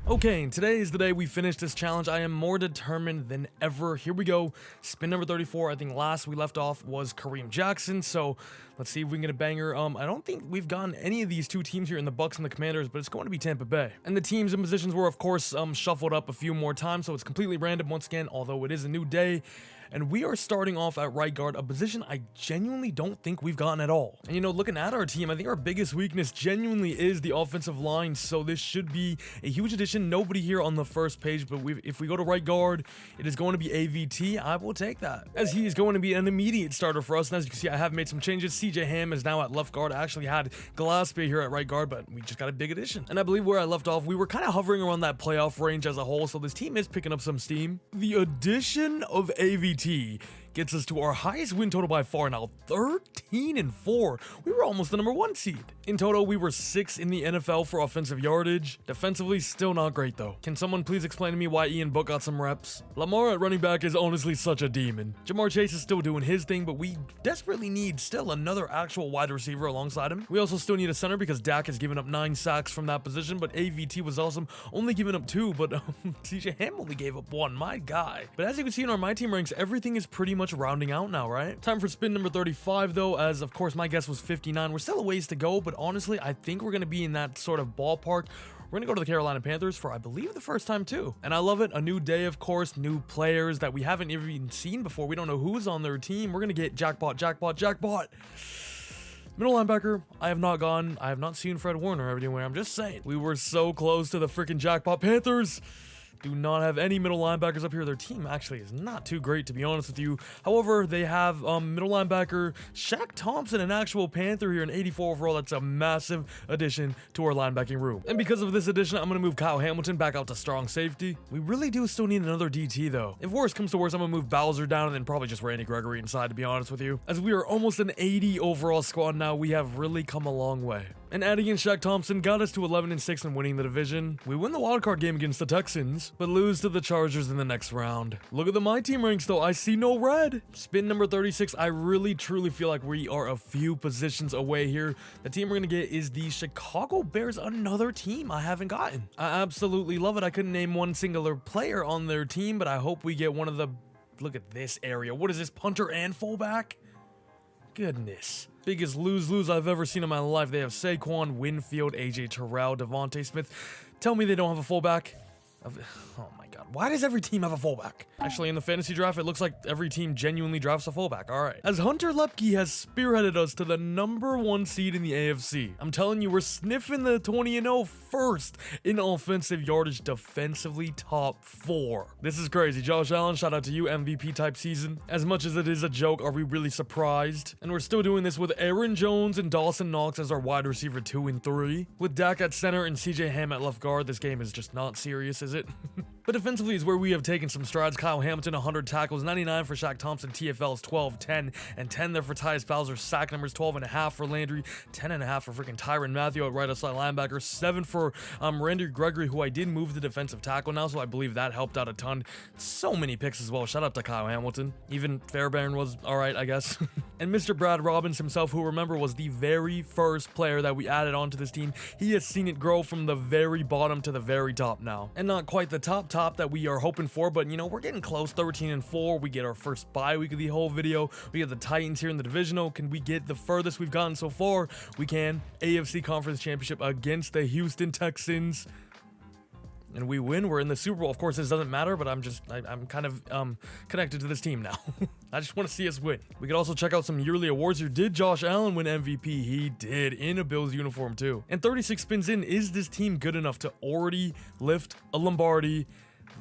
Speaker 1: Okay, and today is the day we finish this challenge. I am more determined than ever. Here we go. Spin number 34. I think last we left off was Kareem Jackson. So let's see if we can get a banger. I don't think we've gotten any of these 2 teams here in the Bucs and the Commanders, but it's going to be Tampa Bay. And the teams and positions were, of course, shuffled up a few more times. So it's completely random once again, although it is a new day. And we are starting off at right guard, a position I genuinely don't think we've gotten at all. And you know, looking at our team, I think our biggest weakness genuinely is the offensive line, so this should be a huge addition. Nobody here on the first page, but if we go to right guard, it is going to be AVT. I will take that, as he is going to be an immediate starter for us. And as you can see, I have made some changes. CJ Ham is now at left guard. I actually had Gillespie here at right guard, but we just got a big addition. And I believe where I left off, we were kind of hovering around that playoff range as a whole, so this team is picking up some steam. The addition of AVT gets us to our highest win total by far now, 13-4. We were almost the number 1 seed. In total, we were 6th in the NFL for offensive yardage. Defensively, still not great though. Can someone please explain to me why Ian Book got some reps? Lamar at running back is honestly such a demon. Jamar Chase is still doing his thing, but we desperately need still another actual wide receiver alongside him. We also still need a center because Dak has given up 9 sacks from that position, but AVT was awesome, only giving up 2, but CJ Ham only gave up 1, my guy. But as you can see in our My Team ranks, everything is pretty much rounding out now, right? Time for spin number 35 though, as of course my guess was 59. We're still a ways to go, but honestly, I think we're going to be in that sort of ballpark. We're going to go to the Carolina Panthers for, I believe, the first time too. And I love it. A new day, of course, new players that we haven't even seen before. We don't know who's on their team. We're going to get jackpot. Middle linebacker, I have not seen Fred Warner everywhere. I'm just saying. We were so close to the freaking jackpot. Panthers do not have any middle linebackers up here. Their team actually is not too great, to be honest with you. However, they have middle linebacker Shaq Thompson, an actual Panther here, an 84 overall. That's a massive addition to our linebacking room. And because of this addition, I'm going to move Kyle Hamilton back out to strong safety. We really do still need another DT, though. If worse comes to worse, I'm going to move Bowser down and then probably just Randy Gregory inside, to be honest with you. As we are almost an 80 overall squad now, we have really come a long way. And adding in Shaq Thompson got us to 11-6 and winning the division. We win the wildcard game against the Texans, but lose to the Chargers in the next round. Look at the My Team ranks though, I see no red. Spin number 36, I really truly feel like we are a few positions away here. The team we're gonna get is the Chicago Bears, another team I haven't gotten. I absolutely love it. I couldn't name one singular player on their team, but I hope we get one of the, look at this area. What is this, punter and fullback? Goodness. Biggest lose-lose I've ever seen in my life. They have Saquon, Winfield, AJ Terrell, Devontae Smith. Tell me they don't have a fullback. Oh my god. Why does every team have a fullback? Actually, in the fantasy draft, it looks like every team genuinely drafts a fullback. All right. As Hunter Lepke has spearheaded us to the #1 seed in the AFC. I'm telling you, we're sniffing the 20-0 first in offensive yardage, defensively top 4. This is crazy. Josh Allen, shout out to you, MVP type season. As much as it is a joke, are we really surprised? And we're still doing this with Aaron Jones and Dawson Knox as our wide receiver 2 and 3. With Dak at center and CJ Ham at left guard, this game is just not serious, is it? But defensively is where we have taken some strides. Kyle Hamilton, 100 tackles, 99 for Shaq Thompson, TFLs 12, 10, and 10 there for Tyus Bowser. Sack numbers 12.5 for Landry, 10.5 for freaking Tyron Matthew at right outside linebacker, 7 for Randy Gregory, who I did move the defensive tackle now, so I believe that helped out a ton. So many picks as well. Shout out to Kyle Hamilton. Even Fairbairn was all right, I guess. And Mr. Brad Robbins himself, who remember was the very first player that we added onto this team. He has seen it grow from the very bottom to the very top now. And not quite the top that we are hoping for, but you know, we're getting close. 13-4. We get our first bye week of the whole video. We get the Titans here in the divisional. Can we get the furthest we've gotten so far? We can. AFC Conference Championship against the Houston Texans. And we win, we're in the Super Bowl. Of course, this doesn't matter, but I'm kind of connected to this team now. I just want to see us win. We could also check out some yearly awards here. Did Josh Allen win MVP? He did, in a Bills uniform too. And 36 spins in, is this team good enough to already lift a Lombardi?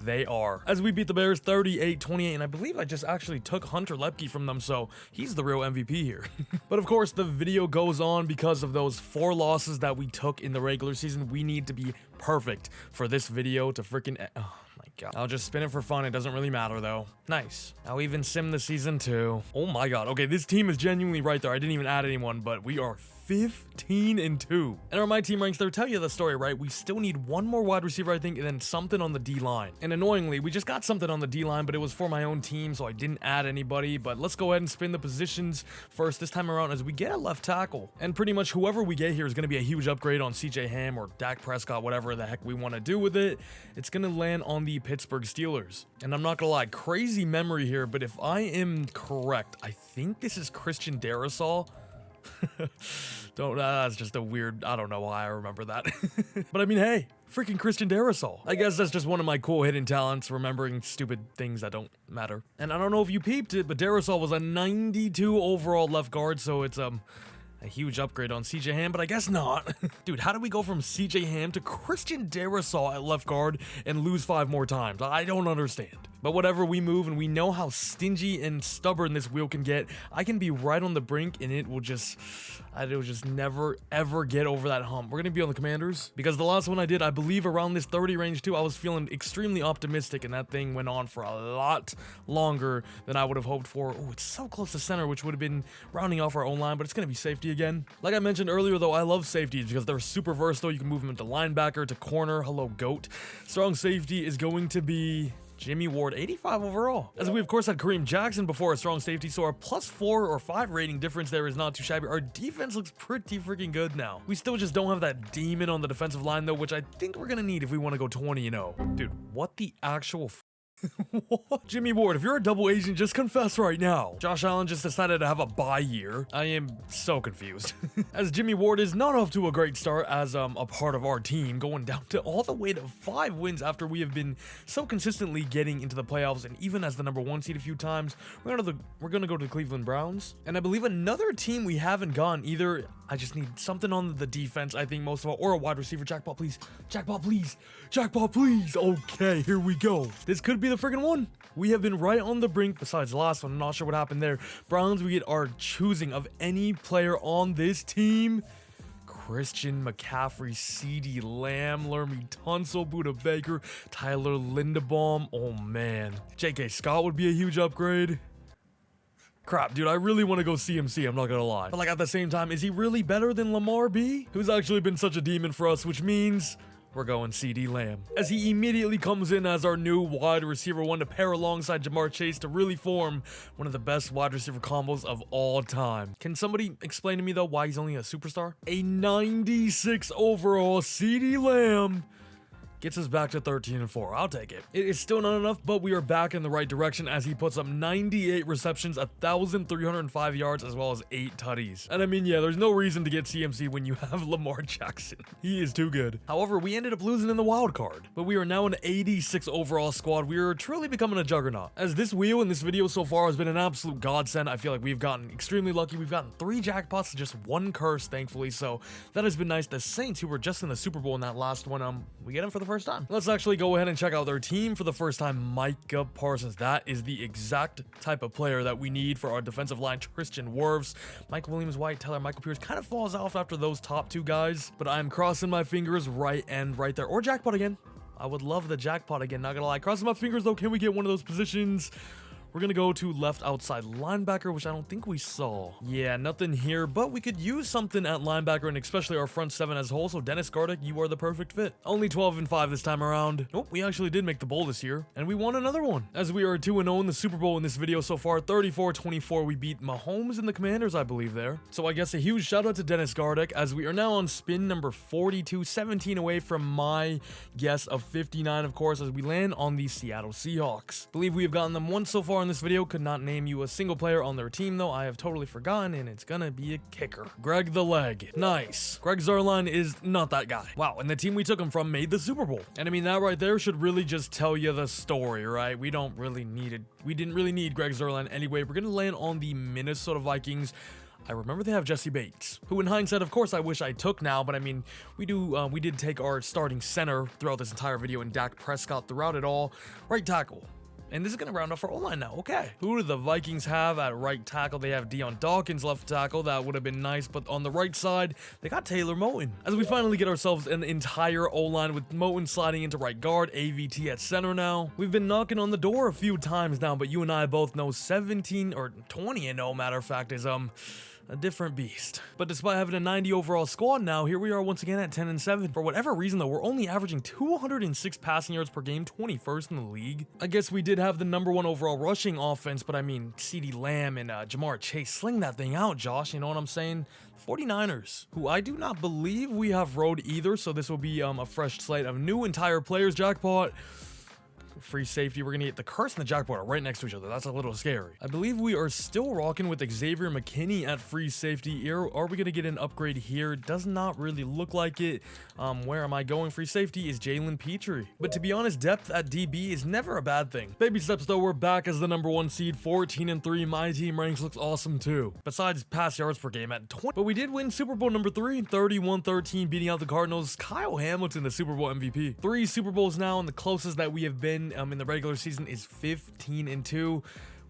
Speaker 1: They are. As we beat the Bears 38-28, and I believe I just actually took Hunter Lepke from them, so he's the real MVP here. But of course, the video goes on because of those 4 losses that we took in the regular season. We need to be perfect for this video to freaking... Oh my god. I'll just spin it for fun. It doesn't really matter, though. Nice. I'll even sim the season too. Oh my god. Okay, this team is genuinely right there. I didn't even add anyone, but we are 15-2. And our My Team ranks there tell you the story, right? We still need one more wide receiver, I think, and then something on the D-line. And annoyingly, we just got something on the D-line, but it was for my own team, so I didn't add anybody. But let's go ahead and spin the positions first this time around as we get a left tackle. And pretty much whoever we get here is going to be a huge upgrade on CJ Ham or Dak Prescott, whatever the heck we want to do with it. It's going to land on the Pittsburgh Steelers. And I'm not going to lie, crazy memory here, but if I am correct, I think this is Christian Darrisaw. That's just a weird, I don't know why I remember that. But I mean, hey, freaking Christian Darrisaw. I guess that's just one of my cool hidden talents, remembering stupid things that don't matter. And I don't know if you peeped it, but Darrisaw was a 92 overall left guard, so it's a huge upgrade on CJ Ham, but I guess not. Dude, how do we go from CJ Ham to Christian Darrisaw at left guard and lose 5 more times? I don't understand. But whatever, we move, and we know how stingy and stubborn this wheel can get. I can be right on the brink, and it will just never, ever get over that hump. We're going to be on the Commanders, because the last one I did, I believe around this 30 range too, I was feeling extremely optimistic, and that thing went on for a lot longer than I would have hoped for. Oh, it's so close to center, which would have been rounding off our own line, but it's going to be safety again. Like I mentioned earlier, though, I love safeties because they're super versatile. You can move them into linebacker, to corner. Hello, GOAT. Strong safety is going to be Jimmy Ward, 85 overall. As we, of course, had Kareem Jackson before a strong safety, so our +4 or 5 rating difference there is not too shabby. Our defense looks pretty freaking good now. We still just don't have that demon on the defensive line, though, which I think we're going to need if we want to go 20-0. Dude, what the actual what? Jimmy Ward, if you're a double agent, just confess right now. Josh Allen just decided to have a bye year. I am so confused. As Jimmy Ward is not off to a great start as a part of our team, going down to all the way to 5 wins after we have been so consistently getting into the playoffs, and even as the #1 seed a few times. We're gonna go to the Cleveland Browns, and I believe another team we haven't gone either. I just need something on the defense, I think, most of all, or a wide receiver. Jackpot, please. Jackpot, please. Jackpot, please. Okay, here we go. This could be the freaking one. We have been right on the brink, besides the last one. I'm not sure what happened there. Browns, we get our choosing of any player on this team. Christian McCaffrey, CeeDee Lamb, Lermy Tunsil, Buda Baker, Tyler Linderbaum. Oh, man. J.K. Scott would be a huge upgrade. Crap, dude, I really want to go CMC, I'm not gonna lie. But like at the same time, is he really better than Lamar B? Who's actually been such a demon for us, which means we're going CeeDee Lamb. As he immediately comes in as our new wide receiver 1 to pair alongside Jamar Chase to really form one of the best wide receiver combos of all time. Can somebody explain to me though why he's only a superstar? A 96 overall CeeDee Lamb Gets us back to 13-4. I'll take it. It is still not enough, but we are back in the right direction as he puts up 98 receptions, 1,305 yards, as well as 8 tutties. And I mean, yeah, there's no reason to get CMC when you have Lamar Jackson. He is too good. However, we ended up losing in the wild card, but we are now an 86 overall squad. We are truly becoming a juggernaut. As this wheel in this video so far has been an absolute godsend, I feel like we've gotten extremely lucky. We've gotten 3 jackpots to just 1 curse, thankfully, so that has been nice. The Saints, who were just in the Super Bowl in that last one, we get them for the first time. Let's actually go ahead and check out their team for the first time. Micah Parsons. That is the exact type of player that we need for our defensive line. Christian Wirfs, Mike Williams-White, Tyler Michael Pierce kind of falls off after those top 2 guys, but I'm crossing my fingers right there. Or jackpot again. I would love the jackpot again, not gonna lie. Crossing my fingers though, can we get one of those positions? We're gonna go to left outside linebacker, which I don't think we saw. Yeah, nothing here, but we could use something at linebacker, and especially our front 7 as a whole. So Dennis Gardick, you are the perfect fit. Only 12-5 this time around. Oh, we actually did make the bowl this year, and we won another one. As we are 2-0 in the Super Bowl in this video so far, 34-24. We beat Mahomes and the Commanders, I believe, there. So I guess a huge shout out to Dennis Gardick, as we are now on spin number 42, 17 away from my guess of 59, of course, as we land on the Seattle Seahawks. Believe we have gotten them once so far in this video. Could not name you a single player on their team though. I have totally forgotten, and it's gonna be a kicker. Greg the Leg. Nice. Greg Zuerlein is not that guy. Wow, and the team we took him from made the Super Bowl. And I mean, that right there should really just tell you the story, right? We didn't really need Greg Zuerlein anyway. We're gonna land on the Minnesota Vikings. I remember they have Jesse Bates, who in hindsight, of course, I wish I took now, but I mean, we did take our starting center throughout this entire video, and Dak Prescott throughout it all. Right tackle. And this is going to round off our O-line now. Okay. Who do the Vikings have at right tackle? They have Deion Dawkins left tackle. That would have been nice. But on the right side, they got Taylor Moton. As we finally get ourselves an entire O-line with Moton sliding into right guard, AVT at center now. We've been knocking on the door a few times now, but you and I both know 17 or 20-0, matter of fact, is a different beast. But despite having a 90 overall squad now, here we are once again at 10-7. For whatever reason though, we're only averaging 206 passing yards per game, 21st in the league. I guess we did have the #1 overall rushing offense, but I mean, CeeDee Lamb and Jamar Chase, sling that thing out, Josh, you know what I'm saying? 49ers, who I do not believe we have rode either, so this will be a fresh slate of new entire players. Jackpot. Free safety. We're gonna get the curse and the jackpot are right next to each other. That's a little scary. I believe we are still rocking with Xavier McKinney at free safety. Are we gonna get an upgrade here? Does not really look like it. Where am I going? Free safety is Jalen Petrie. But to be honest, depth at DB is never a bad thing. Baby steps though, we're back as the #1 seed, 14-3. My team ranks looks awesome too. Besides pass yards per game at 20. But we did win Super Bowl number 3, 31-13, beating out the Cardinals. Kyle Hamilton, the Super Bowl MVP. 3 Super Bowls now, and the closest that we have been in the regular season is 15-2.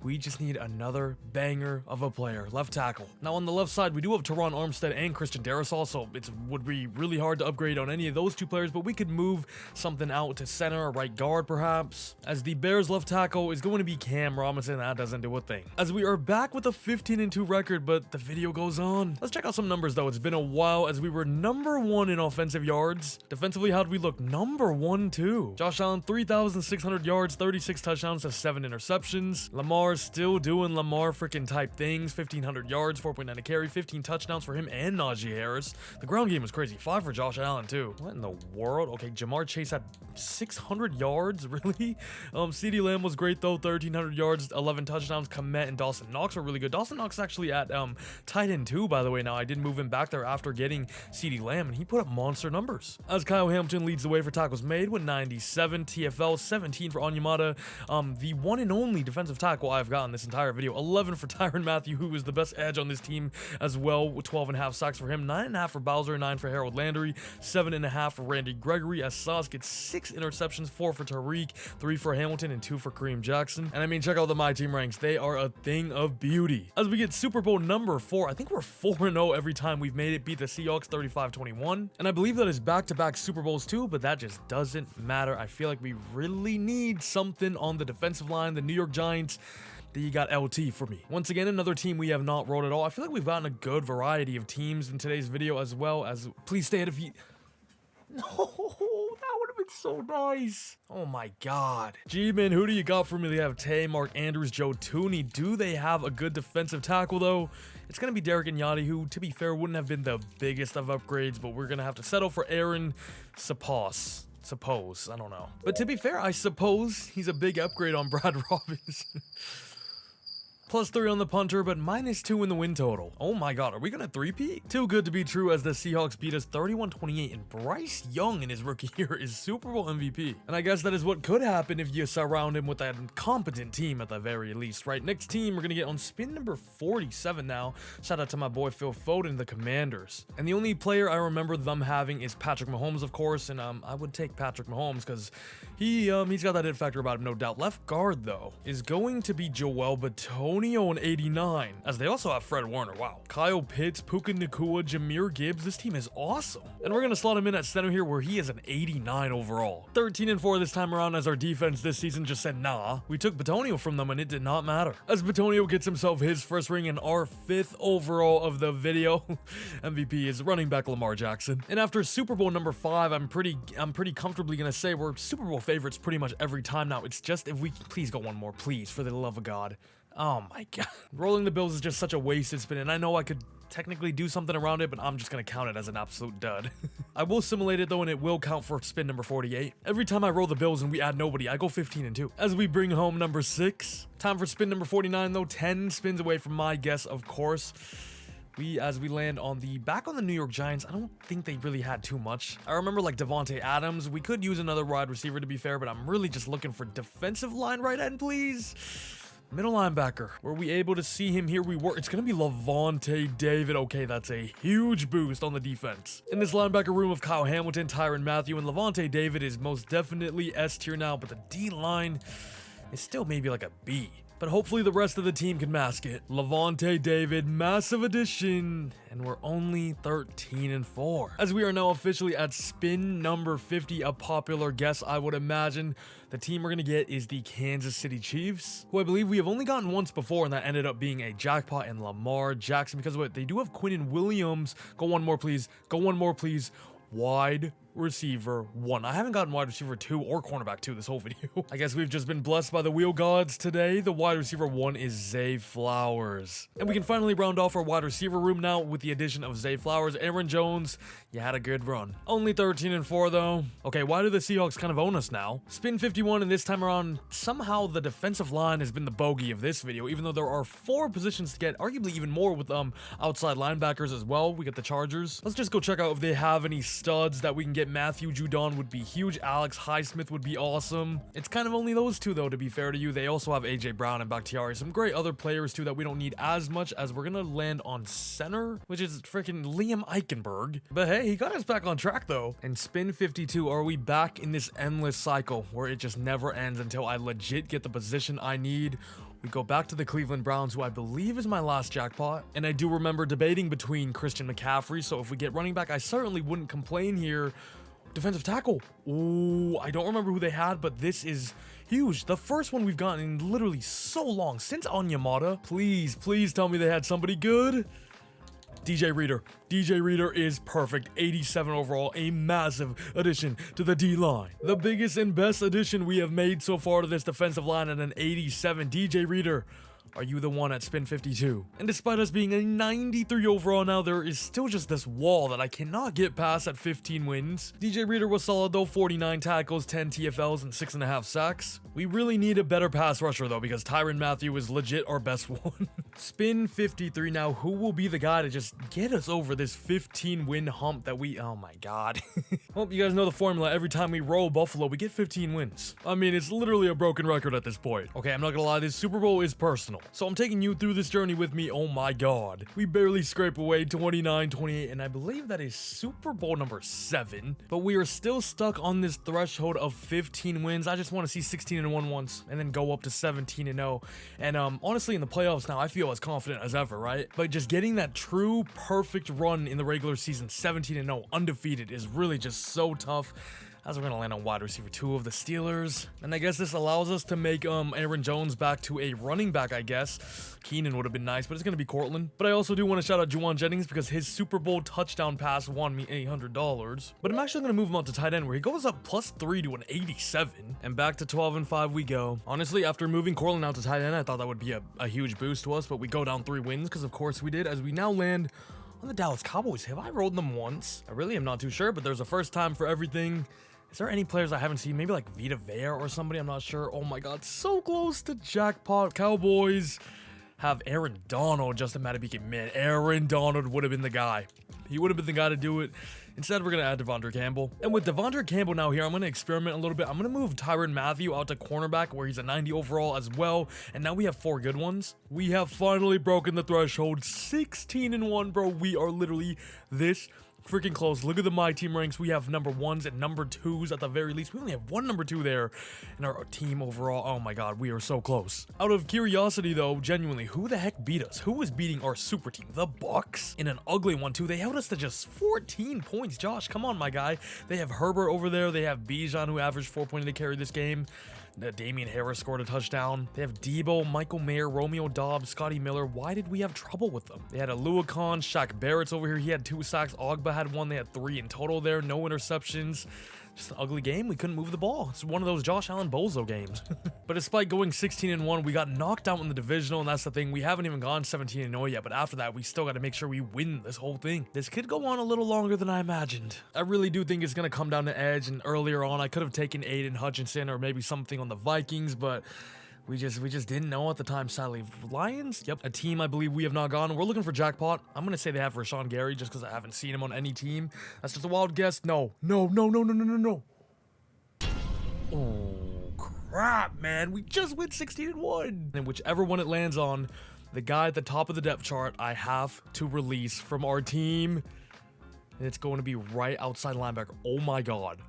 Speaker 1: We just need another banger of a player. Left tackle. Now on the left side, we do have Teron Armstead and Christian Darrisaw, so it would be really hard to upgrade on any of those 2 players, but we could move something out to center or right guard perhaps. As the Bears left tackle is going to be Cam Robinson. That doesn't do a thing. As we are back with a 15-2 record, but the video goes on. Let's check out some numbers though. It's been a while, as we were #1 in offensive yards. Defensively, how did we look? #1 too. Josh Allen, 3,600 yards, 36 touchdowns to 7 interceptions. Lamar still doing Lamar freaking type things. 1,500 yards, 4.9 a carry, 15 touchdowns for him and Najee Harris. The ground game was crazy. 5 for Josh Allen too. What in the world? Okay, Jamar Chase had 600 yards, really? CeeDee Lamb was great though, 1,300 yards, 11 touchdowns. Komet and Dawson Knox were really good. Dawson Knox actually at tight end too, by the way. Now I did move him back there after getting CeeDee Lamb, and he put up monster numbers. As Kyle Hamilton leads the way for tackles made with 97, TFL 17 for Onyemata, the one and only defensive tackle I've gotten this entire video. 11 for Tyrann Mathieu, who is the best edge on this team as well, with 12.5 sacks for him, 9.5 for Bowser, 9 for Harold Landry, 7.5 for Randy Gregory, as Sauce gets 6 interceptions, 4 for Tariq, 3 for Hamilton, and 2 for Kareem Jackson. And I mean, check out the My Team ranks. They are a thing of beauty. As we get Super Bowl number 4, I think we're 4-0 every time we've made it, beat the Seahawks 35-21. And I believe that is back-to-back Super Bowls too, but that just doesn't matter. I feel like we really need something on the defensive line. The New York Giants, you got LT for me. Once again, another team we have not rolled at all. I feel like we've gotten a good variety of teams in today's video, as well as, please stay undefeated. No, that would have been so nice. Oh my God. G-Man, who do you got for me? They have Tay, Mark Andrews, Joe Tooney. Do they have a good defensive tackle though? It's going to be Derek Inyati, who, to be fair, wouldn't have been the biggest of upgrades, but we're going to have to settle for Aaron Sapos. Suppose. I don't know. But to be fair, I suppose he's a big upgrade on Brad Robinson. +3 on the punter, but -2 in the win total. Oh my god, are we gonna three-peat? Too good to be true as the Seahawks beat us 31-28, and Bryce Young in his rookie year is Super Bowl MVP. And I guess that is what could happen if you surround him with a competent team at the very least, right? Next team, we're gonna get on spin number 47 now. Shout out to my boy Phil Foden, the Commanders. And the only player I remember them having is Patrick Mahomes, of course, and I would take Patrick Mahomes because he's got that it factor about him, no doubt. Left guard, though, is going to be Joel Bitonio in 89, as they also have Fred Warner. Wow. Kyle Pitts, Puka Nacua, Jahmyr Gibbs. This team is awesome. And we're going to slot him in at center here, where he is an 89 overall. 13-4 this time around, as our defense this season just said, nah. We took Bitonio from them, and it did not matter. As Bitonio gets himself his first ring and our 5th overall of the video, MVP is running back Lamar Jackson. And after Super Bowl number 5, I'm pretty comfortably going to say we're Super Bowl favorites pretty much every time now. It's just if we can please go one more, please, for the love of God. Oh my god. Rolling the Bills is just such a wasted spin, and I know I could technically do something around it, but I'm just gonna count it as an absolute dud. I will simulate it though, and it will count for spin number 48. Every time I roll the Bills and we add nobody, I go 15-2. As we bring home number 6. Time for spin number 49 though, 10 spins away from my guess, of course. As we land on the New York Giants, I don't think they really had too much. I remember like Devontae Adams. We could use another wide receiver to be fair, but I'm really just looking for defensive line right end, please. Middle linebacker. Were we able to see him here? We were. It's going to be Lavonte David. Okay, that's a huge boost on the defense. In this linebacker room of Kyle Hamilton, Tyrann Mathieu, and Lavonte David is most definitely S tier now, but the D-line is still maybe like a B. But hopefully the rest of the team can mask it. Lavonte David, massive addition, and we're only 13-4. As we are now officially at spin number 50, a popular guess, I would imagine. The team we're gonna get is the Kansas City Chiefs, who I believe we have only gotten once before, and that ended up being a jackpot in Lamar Jackson, because of what they do have Quinnen Williams. Go one more, please. Go one more, please. Wide receiver 1. I haven't gotten wide receiver 2 or cornerback 2 this whole video. I guess we've just been blessed by the wheel gods today. The wide receiver 1 is Zay Flowers. And we can finally round off our wide receiver room now with the addition of Zay Flowers. Aaron Jones, you had a good run. Only 13-4 though. Okay, why do the Seahawks kind of own us now? Spin 51, and this time around, somehow the defensive line has been the bogey of this video, even though there are 4 positions to get, arguably even more with outside linebackers as well. We get the Chargers. Let's just go check out if they have any studs that we can get. Matthew Judon would be huge. Alex Highsmith would be awesome. It's kind of only those 2 though, to be fair to you. They also have AJ Brown and Bakhtiari. Some great other players too that we don't need as much, as we're gonna land on center, which is freaking Liam Eichenberg. But hey, he got us back on track though. And spin 52, are we back in this endless cycle where it just never ends until I legit get the position I need? We go back to the Cleveland Browns, who I believe is my last jackpot. And I do remember debating between Christian McCaffrey, so if we get running back, I certainly wouldn't complain here. Defensive tackle. Ooh, I don't remember who they had, but this is huge. The first one we've gotten in literally so long, since Onyemata. Please, please tell me they had somebody good. DJ Reader. DJ Reader is perfect. 87 overall, a massive addition to the D-line. The biggest and best addition we have made so far to this defensive line at an 87. DJ Reader, are you the one at spin 52? And despite us being a 93 overall now, there is still just this wall that I cannot get past at 15 wins. DJ Reader was solid though, 49 tackles, 10 TFLs, and 6.5 sacks. We really need a better pass rusher though, because Tyrann Mathieu is legit our best one. Spin 53 now, who will be the guy to just get us over this 15 win hump that we, oh my god. Well, you guys know the formula. Every time we roll Buffalo, we get 15 wins. I mean, it's literally a broken record at this point. Okay, I'm not gonna lie, this Super Bowl is personal. So I'm taking you through this journey with me. Oh my god. We barely scrape away 29-28, and I believe that is Super Bowl number 7. But we are still stuck on this threshold of 15 wins. I just want to see 16-1 once, and then go up to 17-0. And honestly, in the playoffs now, I feel as confident as ever, right? But just getting that true perfect run in the regular season, 17-0, undefeated, is really just so tough. As we're going to land on wide receiver 2 of the Steelers. And I guess this allows us to make Aaron Jones back to a running back, I guess. Keenan would have been nice, but it's going to be Cortland. But I also do want to shout out Juwan Jennings, because his Super Bowl touchdown pass won me $800. But I'm actually going to move him out to tight end, where he goes up +3 to an 87. And back to 12-5 we go. Honestly, after moving Cortland out to tight end, I thought that would be a huge boost to us. But we go down 3 wins, because of course we did, as we now land on the Dallas Cowboys. Have I rolled them once? I really am not too sure, but there's a first time for everything. Is there any players I haven't seen? Maybe like Vita Vea or somebody, I'm not sure. Oh my god, so close to jackpot. Cowboys have Aaron Donald. Justin Madubuike, man, Aaron Donald would have been the guy. He would have been the guy to do it. Instead, we're going to add Devondre Campbell. And with Devondre Campbell now here, I'm going to experiment a little bit. I'm going to move Tyrann Mathieu out to cornerback where he's a 90 overall as well. And now we have 4 good ones. We have finally broken the threshold. 16-1, bro. We are literally this freaking close. Look at the My Team ranks. We have number 1s and number 2s at the very least. We only have one number 2 there in our team overall. Oh my god, we are so close. Out of curiosity though, genuinely, who the heck beat us? Who was beating our super team? The Bucks? In an ugly one too. They held us to just 14 points. Josh, come on my guy. They have Herbert over there. They have Bijan who averaged 4.8 to carry this game. Damian Harris scored a touchdown. They have Debo, Michael Mayer, Romeo Dobbs, Scotty Miller. Why did we have trouble with them? They had a Luakon, Shaq Barrett's over here. He had 2 sacks. Ogba had 1. They had 3 in total there. No interceptions. Just an ugly game. We couldn't move the ball. It's one of those Josh Allen Bozo games. But despite going 16-1, we got knocked out in the divisional, and that's the thing. We haven't even gone 17-0 yet, but after that, we still got to make sure we win this whole thing. This could go on a little longer than I imagined. I really do think it's going to come down to edge, and earlier on, I could have taken Aiden Hutchinson or maybe something on the Vikings, but we just didn't know at the time, sadly. Lions? Yep. A team I believe we have not gone. We're looking for jackpot. I'm going to say they have Rashawn Gary just because I haven't seen him on any team. That's just a wild guess. No. Oh, crap, man. We just went 16-1. And whichever one it lands on, the guy at the top of the depth chart, I have to release from our team. And it's going to be right outside linebacker. Oh, my God.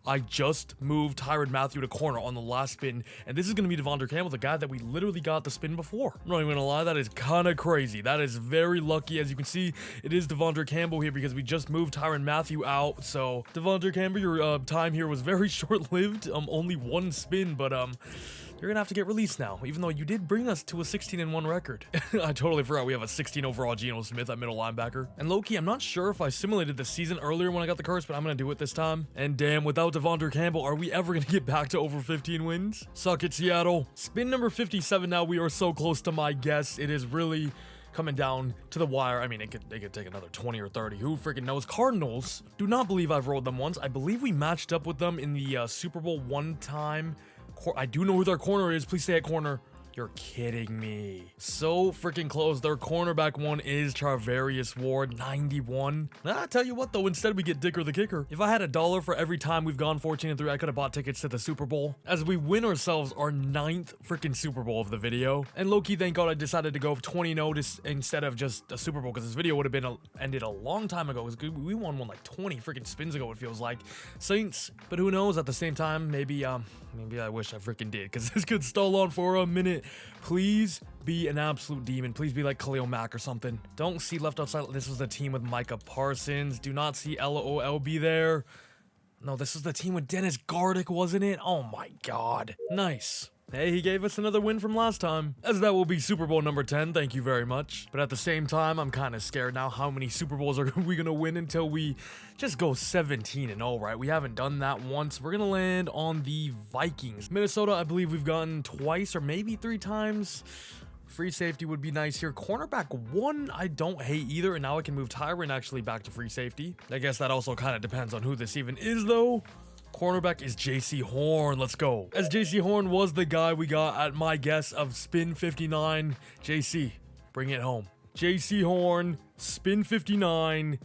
Speaker 1: I just moved Tyrann Mathieu to corner on the last spin, and this is going to be Devondre Campbell, the guy that we literally got the spin before. I'm not even going to lie, that is kind of crazy. That is very lucky. As you can see, it is Devondre Campbell here because we just moved Tyrann Mathieu out. So, Devondre Campbell, your time here was very short-lived. Only 1 spin, but you're going to have to get released now, even though you did bring us to a 16-1 record. I totally forgot we have a 16 overall Geno Smith at middle linebacker. And low-key, I'm not sure if I simulated the season earlier when I got the curse, but I'm going to do it this time. And damn, without Devondre Campbell, are we ever going to get back to over 15 wins? Suck it, Seattle. Spin number 57 now. We are so close to my guess. It is really coming down to the wire. I mean, they could take another 20 or 30. Who freaking knows? Cardinals. Do not believe I've rolled them once. I believe we matched up with them in the Super Bowl one time. I do know who their corner is. Please stay at corner. You're kidding me. So freaking close. Their cornerback one is Charvarius Ward, 91. I tell you what though, instead we get Dicker the kicker. If I had $1 for every time we've gone 14-3, I could have bought tickets to the Super Bowl. As we win ourselves our 9th freaking Super Bowl of the video. And low-key, thank God I decided to go 20-0 instead of just a Super Bowl, because this video would have been ended a long time ago. We won one like 20 freaking spins ago, it feels like. Saints. But who knows, at the same time, maybe I wish I freaking did, because this could stall on for a minute. Please be an absolute demon. Please be like Khalil Mack or something. Don't see left outside. This was the team with Micah Parsons. Do not see LOLB there. No, this was the team with Dennis Gardick, wasn't it? Oh my God. Nice. Hey, he gave us another win from last time, as that will be Super Bowl number 10, thank you very much. But at the same time, I'm kind of scared now. How many Super Bowls are we going to win until we just go 17-0, right? We haven't done that once. We're going to land on the Vikings. Minnesota, I believe we've gotten twice or maybe 3 times. Free safety would be nice here. Cornerback 1, I don't hate either. And now I can move Tyrann actually back to free safety. I guess that also kind of depends on who this even is, though. Cornerback is JC Horn. Let's go. As JC Horn was the guy we got at my guess of spin 59. JC, bring it home. JC Horn, spin 59.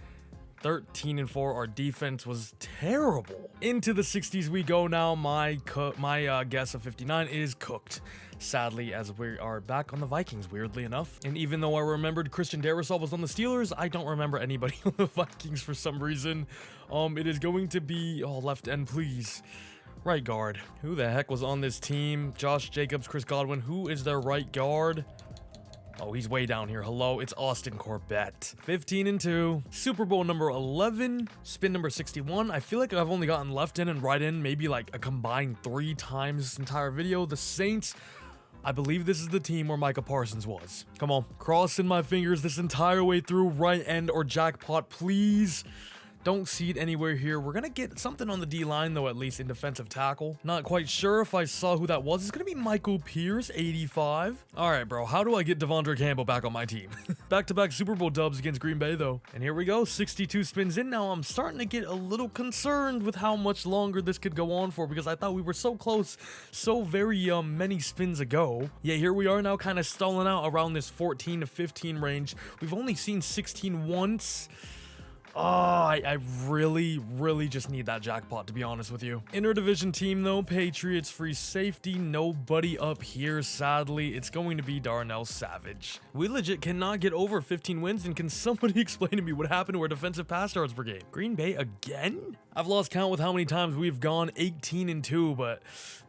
Speaker 1: 13-4. Our defense was terrible. Into the 60s we go now. My guess of 59 is cooked. Sadly, as we are back on the Vikings, weirdly enough. And even though I remembered Christian Darrisaw was on the Steelers, I don't remember anybody on the Vikings for some reason. It is going to be, left end, please. Right guard. Who the heck was on this team? Josh Jacobs, Chris Godwin. Who is their right guard? Oh, he's way down here. Hello, it's Austin Corbett. 15-2. Super Bowl number 11. Spin number 61. I feel like I've only gotten left in and right in maybe like a combined 3 times this entire video. The Saints. I believe this is the team where Micah Parsons was. Come on. Crossing my fingers this entire way through. Right end or jackpot, please. Don't see it anywhere here. We're gonna get something on the D-line, though, at least in defensive tackle. Not quite sure if I saw who that was. It's gonna be Michael Pierce, 85. All right, bro. How do I get Devondre Campbell back on my team? Back-to-back Super Bowl dubs against Green Bay, though. And here we go. 62 spins in now. I'm starting to get a little concerned with how much longer this could go on for, because I thought we were so close so very many spins ago. Yeah, here we are now, kind of stalling out around this 14 to 15 range. We've only seen 16 once. Oh, I really just need that jackpot, to be honest with you. Interdivision team, though, Patriots, free safety, nobody up here, sadly. It's going to be Darnell Savage. We legit cannot get over 15 wins, and can somebody explain to me what happened to our defensive pass yards per game? Green Bay again? I've lost count with how many times we've gone 18-2, but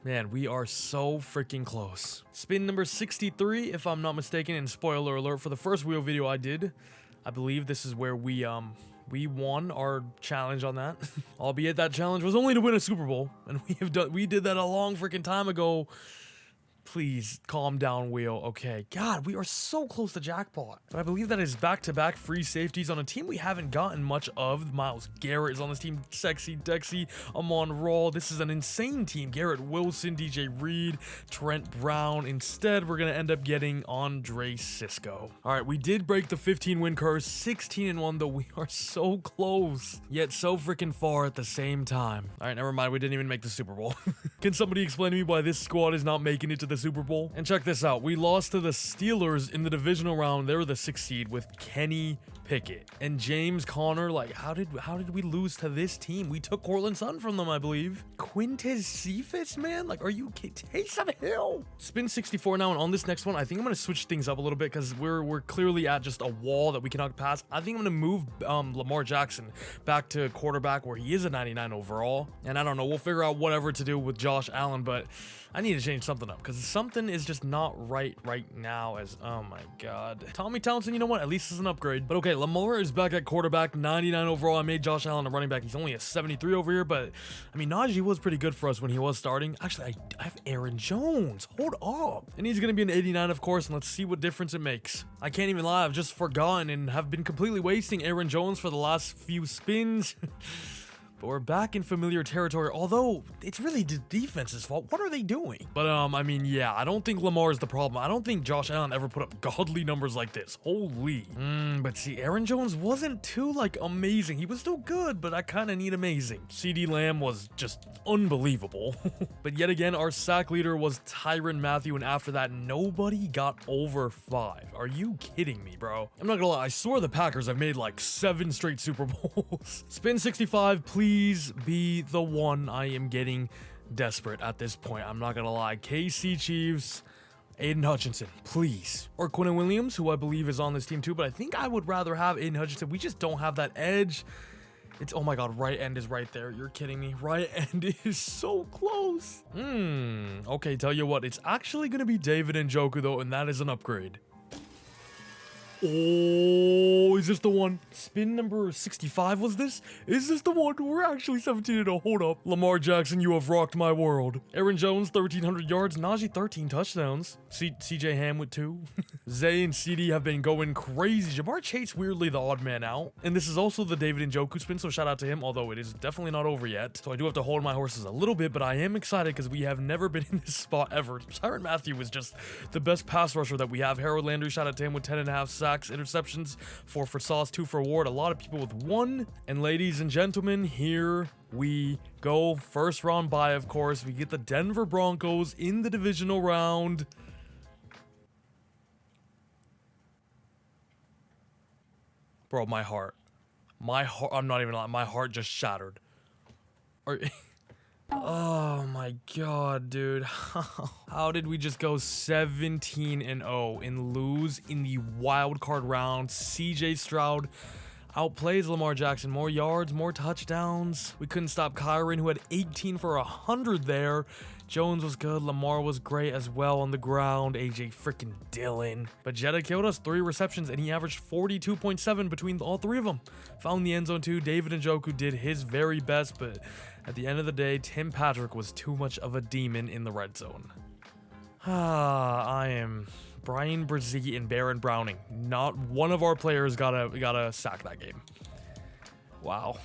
Speaker 1: man, we are so freaking close. Spin number 63, if I'm not mistaken, and spoiler alert, for the first wheel video I did, I believe this is where we won our challenge on that. Albeit that challenge was only to win a Super Bowl, and we did that a long freaking time ago. Please calm down, wheel. Okay, God, we are so close to jackpot. But I believe that is back-to-back free safeties on a team we haven't gotten much of. Myles Garrett is on this team. Sexy Dexy, Amon Raw. This is an insane team. Garrett Wilson, DJ Reed, Trent Brown. Instead, we're gonna end up getting Andre Cisco. All right, we did break the 15-win curse. 16-1, though. We are so close, yet so freaking far at the same time. All right, never mind. We didn't even make the Super Bowl. Can somebody explain to me why this squad is not making it to the Super Bowl? And check this out. We lost to the Steelers in the divisional round. They were the 6th seed with Kenny Pickett and James Conner. Like, how did we lose to this team? We took Cortland Sutton from them, I believe. Quintez Cephas, man? Like, are you kidding? Taysom Hill. Spin 64 now, and on this next one, I think I'm gonna switch things up a little bit, because we're clearly at just a wall that we cannot pass. I think I'm gonna move Lamar Jackson back to quarterback, where he is a 99 overall. And I don't know, we'll figure out whatever to do with Josh Allen, but I need to change something up, because something is just not right now. As, oh my God, Tommy Townsend, you know what, at least it's an upgrade. But okay, Lamar is back at quarterback, 99 overall. I made Josh Allen a running back. He's only a 73 over here, but I mean, Najee was pretty good for us when he was starting. Actually, I have Aaron Jones. Hold up. And he's gonna be an 89, of course, and let's see what difference it makes. I can't even lie, I've just forgotten and have been completely wasting Aaron Jones for the last few spins. But we're back in familiar territory, although it's really the defense's fault. What are they doing? But, I mean, yeah, I don't think Lamar is the problem. I don't think Josh Allen ever put up godly numbers like this. Holy. But see, Aaron Jones wasn't too, like, amazing. He was still good, but I kind of need amazing. CD Lamb was just unbelievable. But yet again, our sack leader was Tyrann Mathieu, and after that, nobody got over 5. Are you kidding me, bro? I'm not gonna lie, I swear the Packers have made, like, 7 straight Super Bowls. Spin 65, please. Please be the one. I am getting desperate at this point. I'm not gonna lie. KC Chiefs, Aiden Hutchinson, please. Or Quinnen Williams, who I believe is on this team too, but I think I would rather have Aiden Hutchinson. We just don't have that edge. It's, oh my God, right end is right there. You're kidding me. Right end is so close. Okay, tell you what, it's actually gonna be David Njoku though, and that is an upgrade. Oh, is this the one? Spin number 65 was this? Is this the one? We're actually 17-0. Hold up. Lamar Jackson, you have rocked my world. Aaron Jones, 1,300 yards. Najee, 13 touchdowns. CJ Ham with 2. Zay and CD have been going crazy. Jamar Chase, weirdly, the odd man out. And this is also the David Njoku spin, so shout out to him, although it is definitely not over yet. So I do have to hold my horses a little bit, but I am excited because we have never been in this spot ever. Tyrann Mathieu is just the best pass rusher that we have. Harold Landry, shout out to him with 10.5 sacks, interceptions, 4 for Sauce, 2 for Ward. A lot of people with 1. And ladies and gentlemen, here we go. First round bye, of course. We get the Denver Broncos in the divisional round. Bro, my heart, I'm not even lying, my heart just shattered. Oh my God, dude. How did we just go 17-0 and lose in the wild card round? CJ Stroud outplays Lamar Jackson. More yards, more touchdowns. We couldn't stop Kyron, who had 18 for 100 there. Jones was good. Lamar was great as well on the ground. AJ freaking Dillon. But Jetta killed us. 3 receptions, and he averaged 42.7 between all 3 of them. Found the end zone too. David Njoku did his very best, but at the end of the day, Tim Patrick was too much of a demon in the red zone. I am Brian Brzee and Baron Browning. Not one of our players got a sack that game. Wow.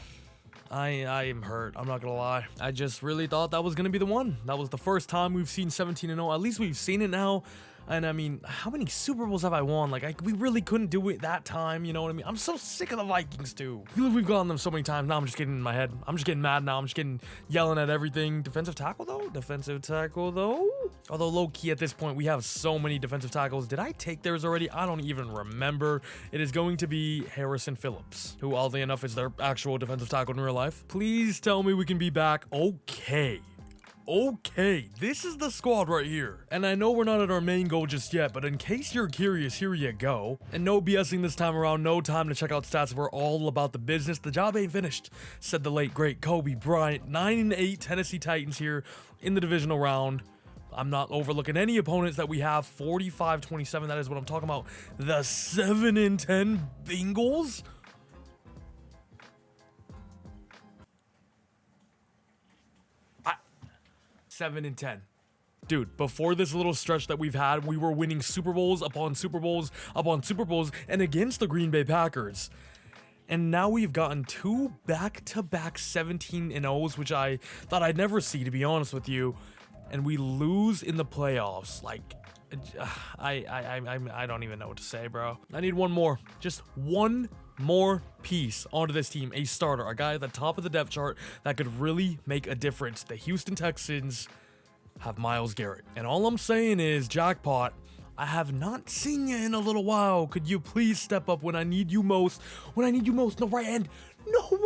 Speaker 1: I am hurt. I'm not gonna lie. I just really thought that was gonna be the one. That was the first time we've seen 17-0. At least we've seen it now. And I mean, how many Super Bowls have I won? Like, we really couldn't do it that time, you know what I mean? I'm so sick of the Vikings, too. I feel like we've gotten them so many times. Now I'm just getting in my head. I'm just getting mad now. I'm just getting yelling at everything. Defensive tackle, though? Defensive tackle, though? Although, low-key, at this point, we have so many defensive tackles. Did I take theirs already? I don't even remember. It is going to be Harrison Phillips, who, oddly enough, is their actual defensive tackle in real life. Please tell me we can be back. Okay, this is the squad right here. And I know we're not at our main goal just yet, but in case you're curious, here you go. And no BSing this time around, no time to check out stats. We're all about the business. The job ain't finished, said the late, great Kobe Bryant. 9-8 Tennessee Titans here in the divisional round. I'm not overlooking any opponents that we have. 45-27, that is what I'm talking about. The 7-10 Bengals? 7-10. Dude, before this little stretch that we've had, we were winning Super Bowls upon Super Bowls upon Super Bowls and against the Green Bay Packers. And now we've gotten 2 back-to-back 17-0s, which I thought I'd never see, to be honest with you. And we lose in the playoffs. Like, I don't even know what to say, bro. I need one more. Just one more piece onto this team. A starter, a guy at the top of the depth chart that could really make a difference. The Houston Texans have Myles Garrett. And all I'm saying is, jackpot, I have not seen you in a little while. Could you please step up when I need you most? When I need you most. No, right end. No,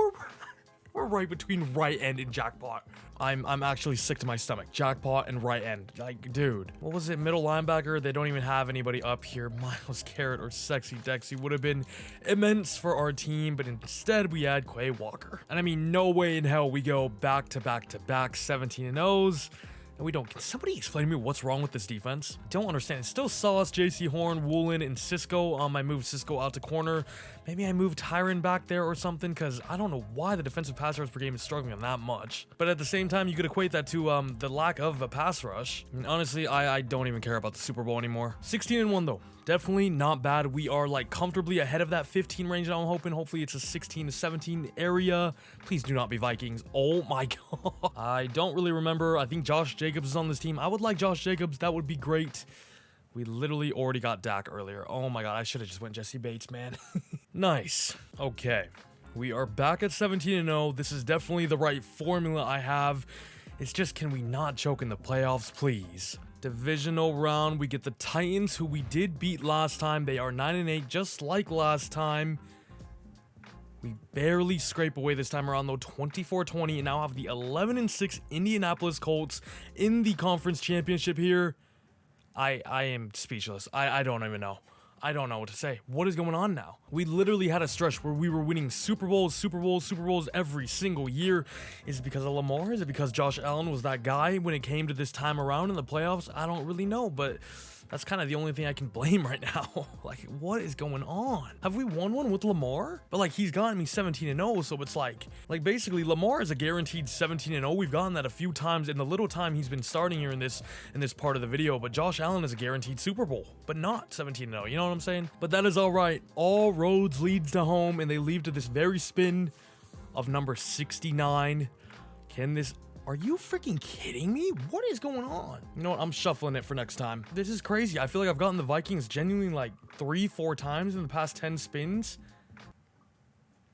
Speaker 1: we're right between right end and jackpot. I'm actually sick to my stomach. Jackpot and right end. Like, dude. What was it? Middle linebacker? They don't even have anybody up here. Myles Garrett or Sexy Dexy would have been immense for our team, but instead we add Quay Walker. And I mean, no way in hell we go back-to-back 17-0s. And we don't. Can somebody explain to me what's wrong with this defense? I don't understand. It's still Sauce, JC Horn, Woolen, and Cisco. I moved Cisco out to corner. Maybe I moved Tyron back there or something, because I don't know why the defensive pass rush per game is struggling that much. But at the same time, you could equate that to the lack of a pass rush. I mean, honestly, I don't even care about the Super Bowl anymore. 16-1 though. Definitely not bad. We are like comfortably ahead of that 15 range now. I'm hoping. Hopefully it's a 16 to 17 area. Please do not be Vikings. Oh my god. I don't really remember. I think Josh Jacobs is on this team. I would like Josh Jacobs. That would be great. We literally already got Dak earlier. Oh my god. I should have just went Jesse Bates, man. Nice. Okay. We are back at 17-0. This is definitely the right formula I have. It's just, can we not choke in the playoffs, please? Divisional round, we get the Titans, who we did beat last time. They are 9-8, just like last time. We barely scrape away this time around, though, 24-20, and now have the 11-6 Indianapolis Colts in the conference championship here. I am speechless. I don't even know. I don't know what to say. What is going on now? We literally had a stretch where we were winning Super Bowls every single year. Is it because of Lamar? Is it because Josh Allen was that guy when it came to this time around in the playoffs? I don't really know, but that's kind of the only thing I can blame right now. Like, what is going on? Have we won one with Lamar? But like, he's gotten me 17-0, so it's like basically Lamar is a guaranteed 17-0. We've gotten that a few times in the little time he's been starting here in this part of the video, but Josh Allen is a guaranteed Super Bowl, but not 17-0. You know what I'm saying? But that is all right. All roads leads to home, and they lead to this very spin of number 69. Can this... Are you freaking kidding me? What is going on? You know what? I'm shuffling it for next time. This is crazy. I feel like I've gotten the Vikings genuinely like 3-4 times in the past 10 spins.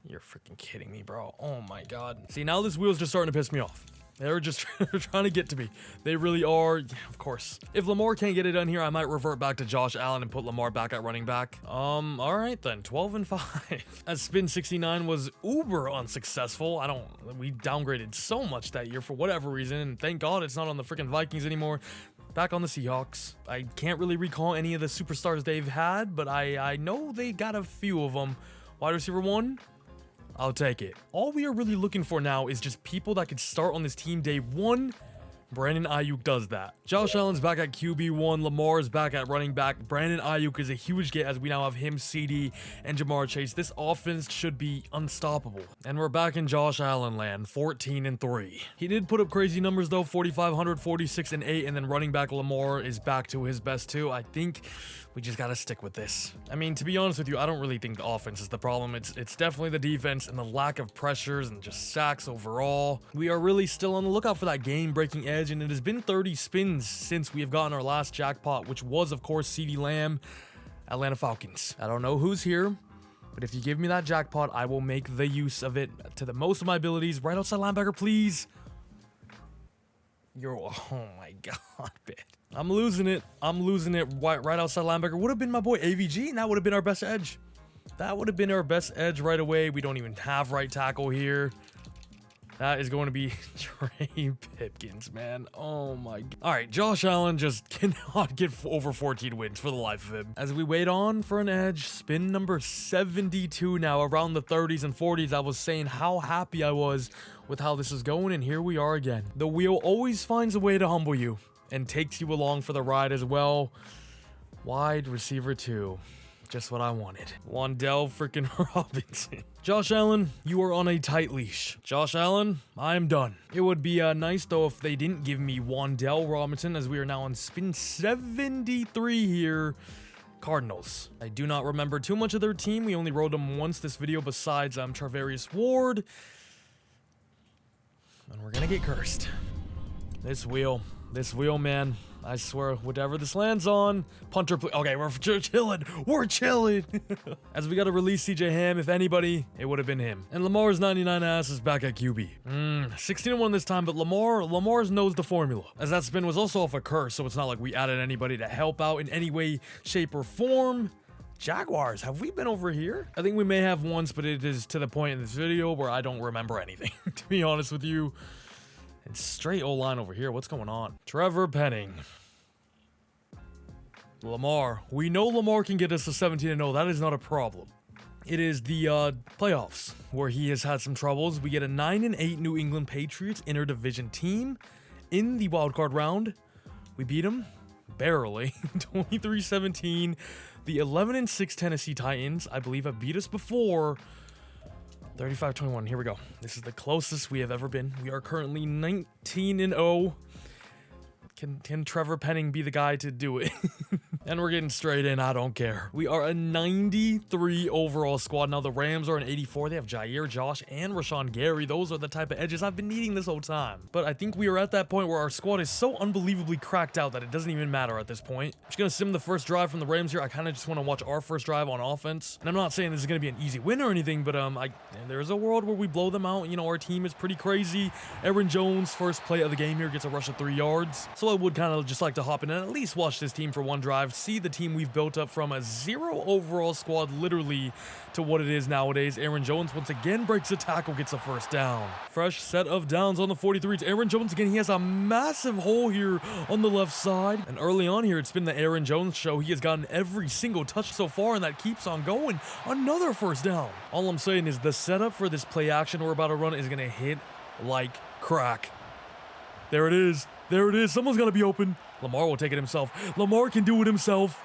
Speaker 1: You're freaking kidding me, bro. Oh my god. See, now this wheel's just starting to piss me off. They're just trying to get to me. They really are. Yeah, of course. If Lamar can't get it done here, I might revert back to Josh Allen and put Lamar back at running back. All right then. 12-5. As spin 69 was uber unsuccessful. We downgraded so much that year for whatever reason. And thank God it's not on the freaking Vikings anymore. Back on the Seahawks. I can't really recall any of the superstars they've had, but I know they got a few of them. Wide receiver 1. I'll take it. All we are really looking for now is just people that could start on this team day 1, Brandon Ayuk does that. Josh Allen's back at QB1. Lamar's back at running back. Brandon Ayuk is a huge get as we now have him, CD, and Jamar Chase. This offense should be unstoppable. And we're back in Josh Allen land, 14-3. He did put up crazy numbers though, 4,500, 46-8, and then running back Lamar is back to his best too. I think we just gotta stick with this. I mean, to be honest with you, I don't really think the offense is the problem. It's definitely the defense and the lack of pressures and just sacks overall. We are really still on the lookout for that game-breaking edge, and it has been 30 spins since we have gotten our last jackpot, which was, of course, CeeDee Lamb, Atlanta Falcons. I don't know who's here, but if you give me that jackpot, I will make the use of it to the most of my abilities. Right outside linebacker, please. Oh my god, man. I'm losing it. I'm losing it. Right outside linebacker would have been my boy AVG, and that would have been our best edge. That would have been our best edge right away. We don't even have right tackle here. That is going to be Trey Pipkins, man. Oh my god. All right, Josh Allen just cannot get over 14 wins for the life of him. As we wait on for an edge, spin number 72 now, around the 30s and 40s. I was saying how happy I was with how this is going, and here we are again. The wheel always finds a way to humble you and takes you along for the ride as well. Wide receiver 2. Just what I wanted. Wan'Dale freaking Robinson. Josh Allen, you are on a tight leash. Josh Allen, I am done. It would be nice though if they didn't give me Wan'Dale Robinson, as we are now on spin 73 here. Cardinals. I do not remember too much of their team. We only rode them once this video besides Charvarius Ward. And we're gonna get cursed. This wheel, man. I swear, whatever this lands on, punter, okay, we're chilling. We're chilling. As we got to release CJ Ham, if anybody, it would have been him. And Lamar's 99 ass is back at QB. 16-1 this time, but Lamar's knows the formula. As that spin was also off a curse, so it's not like we added anybody to help out in any way, shape, or form. Jaguars, have we been over here? I think we may have once, but it is to the point in this video where I don't remember anything, to be honest with you. It's straight O-line over here. What's going on? Trevor Penning. Lamar. We know Lamar can get us to 17-0. That is not a problem. It is the playoffs where he has had some troubles. We get a 9-8 New England Patriots interdivision team in the wildcard round. We beat them barely. 23-17. The 11-6 Tennessee Titans, I believe, have beat us before. 35-21, here we go. This is the closest we have ever been. We are currently 19-0. Can Trevor Penning be the guy to do it? And we're getting straight in, I don't care. We are a 93 overall squad. Now the Rams are an 84. They have Jair, Josh, and Rashawn Gary. Those are the type of edges I've been needing this whole time. But I think we are at that point where our squad is so unbelievably cracked out that it doesn't even matter at this point. I'm just gonna sim the first drive from the Rams here. I kind of just want to watch our first drive on offense. And I'm not saying this is gonna be an easy win or anything, but there's a world where we blow them out. You know, our team is pretty crazy. Aaron Jones, first play of the game here, gets a rush of 3 yards. So I would kind of just like to hop in and at least watch this team for one drive, see the team we've built up from a 0 overall squad literally to what it is nowadays. Aaron Jones once again breaks a tackle, gets a first down. Fresh set of downs on the 43. It's Aaron Jones again. He has a massive hole here on the left side. And early on here, it's been the Aaron Jones show. He has gotten every single touch so far, and that keeps on going. Another first down. All I'm saying is the setup for this play action we're about to run is going to hit like crack. There it is. There it is. Someone's got to be open. Lamar will take it himself. Lamar can do it himself.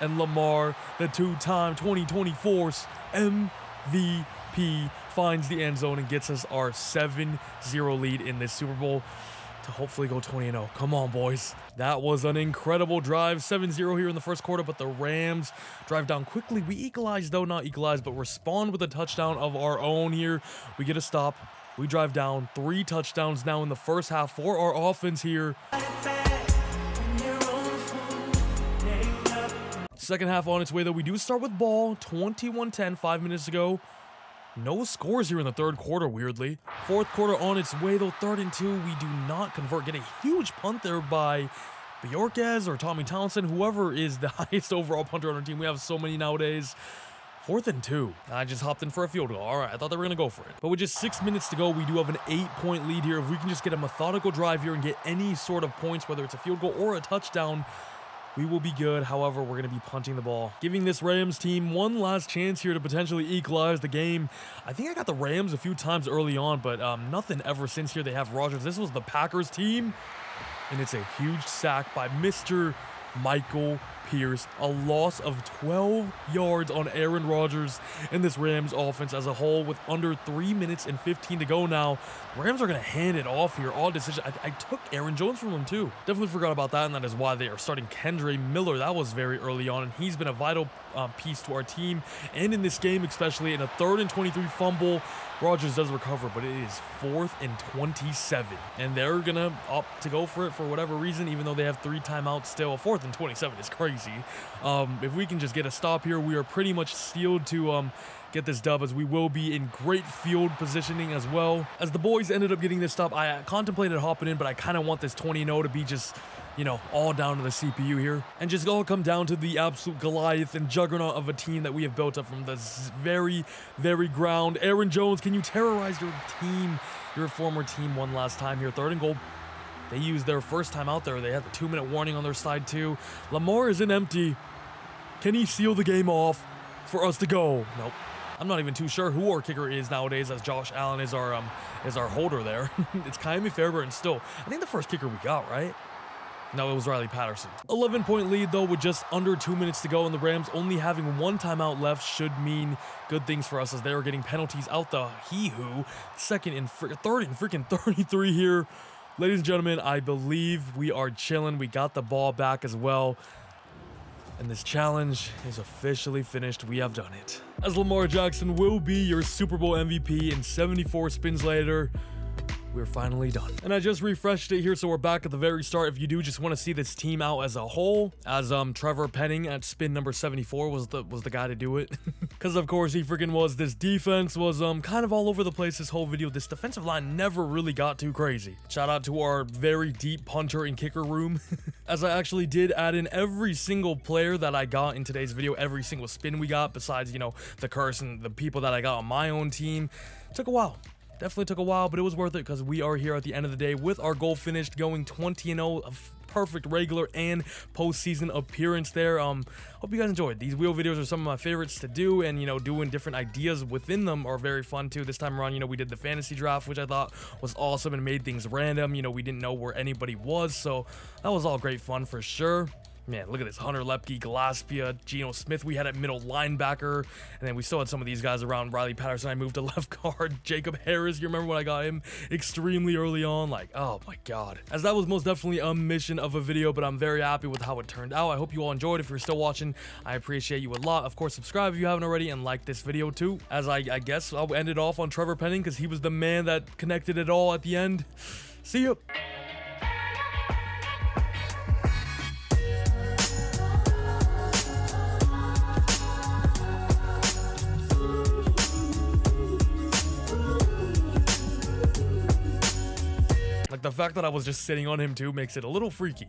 Speaker 1: And Lamar, the two-time 2024's MVP, finds the end zone and gets us our 7-0 lead in this Super Bowl to hopefully go 20-0. Come on, boys. That was an incredible drive. 7-0 here in the first quarter, but the Rams drive down quickly. We equalize, though, not equalize, but respond with a touchdown of our own here. We get a stop. We drive down. 3 touchdowns now in the first half for our offense here. Second half on its way, though. We do start with ball. 21-10, 5 minutes ago. No scores here in the third quarter, weirdly. Fourth quarter on its way, though. 3rd and 2. We do not convert. Get a huge punt there by Bjorquez or Tommy Townsend, whoever is the highest overall punter on our team. We have so many nowadays. 4th and 2. I just hopped in for a field goal. All right, I thought they were going to go for it. But with just 6 minutes to go, we do have an 8-point lead here. If we can just get a methodical drive here and get any sort of points, whether it's a field goal or a touchdown, we will be good. However, we're going to be punting the ball, giving this Rams team one last chance here to potentially equalize the game. I think I got the Rams a few times early on, but nothing ever since here. They have Rodgers. This was the Packers team, and it's a huge sack by Mr. Michael Pierce. A loss of 12 yards on Aaron Rodgers and this Rams offense as a whole with under 3 minutes and 15 to go now. Rams are going to hand it off here. All decision. I took Aaron Jones from them too. Definitely forgot about that, and that is why they are starting Kendre Miller. That was very early on, and he's been a vital piece to our team and in this game, especially in a 3rd and 23 fumble. Rodgers does recover, but it is 4th and 27, and they're gonna opt to go for it for whatever reason, even though they have 3 timeouts still. 4th and 27 is crazy. If we can just get a stop here, we are pretty much sealed to get this dub, as we will be in great field positioning as well. As the boys ended up getting this stop, I contemplated hopping in, but I kind of want this 20-0 to be just, you know, all down to the CPU here, and just all come down to the absolute Goliath and juggernaut of a team that we have built up from the very, very ground. Aaron Jones, can you terrorize your team, your former team, one last time here? 3rd and goal. They used their first time out there. They had the 2-minute warning on their side too. Lamar is in empty. Can he seal the game off for us to go? Nope. I'm not even too sure who our kicker is nowadays, as Josh Allen is our holder there. It's Kaimi Fairburn still. I think the first kicker we got, right? No, it was Riley Patterson. 11-point lead though, with just under 2 minutes to go, and the Rams only having 1 timeout left should mean good things for us, as they are getting penalties out the he-hoo. 3rd and freaking 33 here. Ladies and gentlemen, I believe we are chilling. We got the ball back as well, and this challenge is officially finished. We have done it. As Lamar Jackson will be your Super Bowl MVP, and 74 spins later, we're finally done. And I just refreshed it here, so we're back at the very start. If you do just want to see this team out as a whole, as Trevor Penning at spin number 74 was the guy to do it, because of course he freaking was. This defense was kind of all over the place this whole video. This defensive line never really got too crazy. Shout out to our very deep punter and kicker room, as I actually did add in every single player that I got in today's video, every single spin we got, besides, you know, the curse and the people that I got on my own team. It took a while. Definitely took a while, but it was worth it, because we are here at the end of the day with our goal finished, going 20-0, a perfect regular and postseason appearance there. Hope you guys enjoyed. These wheel videos are some of my favorites to do, and, you know, doing different ideas within them are very fun too. This time around, you know, we did the fantasy draft, which I thought was awesome and made things random. You know, we didn't know where anybody was, so that was all great fun for sure. Man, look at this. Hunter Lepke, Gillespie, Geno Smith we had at middle linebacker. And then we still had some of these guys around. Riley Patterson, I moved to left guard. Jacob Harris, you remember when I got him extremely early on? Like, oh my God. As that was most definitely a mission of a video, but I'm very happy with how it turned out. I hope you all enjoyed. If you're still watching, I appreciate you a lot. Of course, subscribe if you haven't already, and like this video too. As I guess I'll end it off on Trevor Penning, because he was the man that connected it all at the end. See ya. Like, the fact that I was just sitting on him too makes it a little freaky.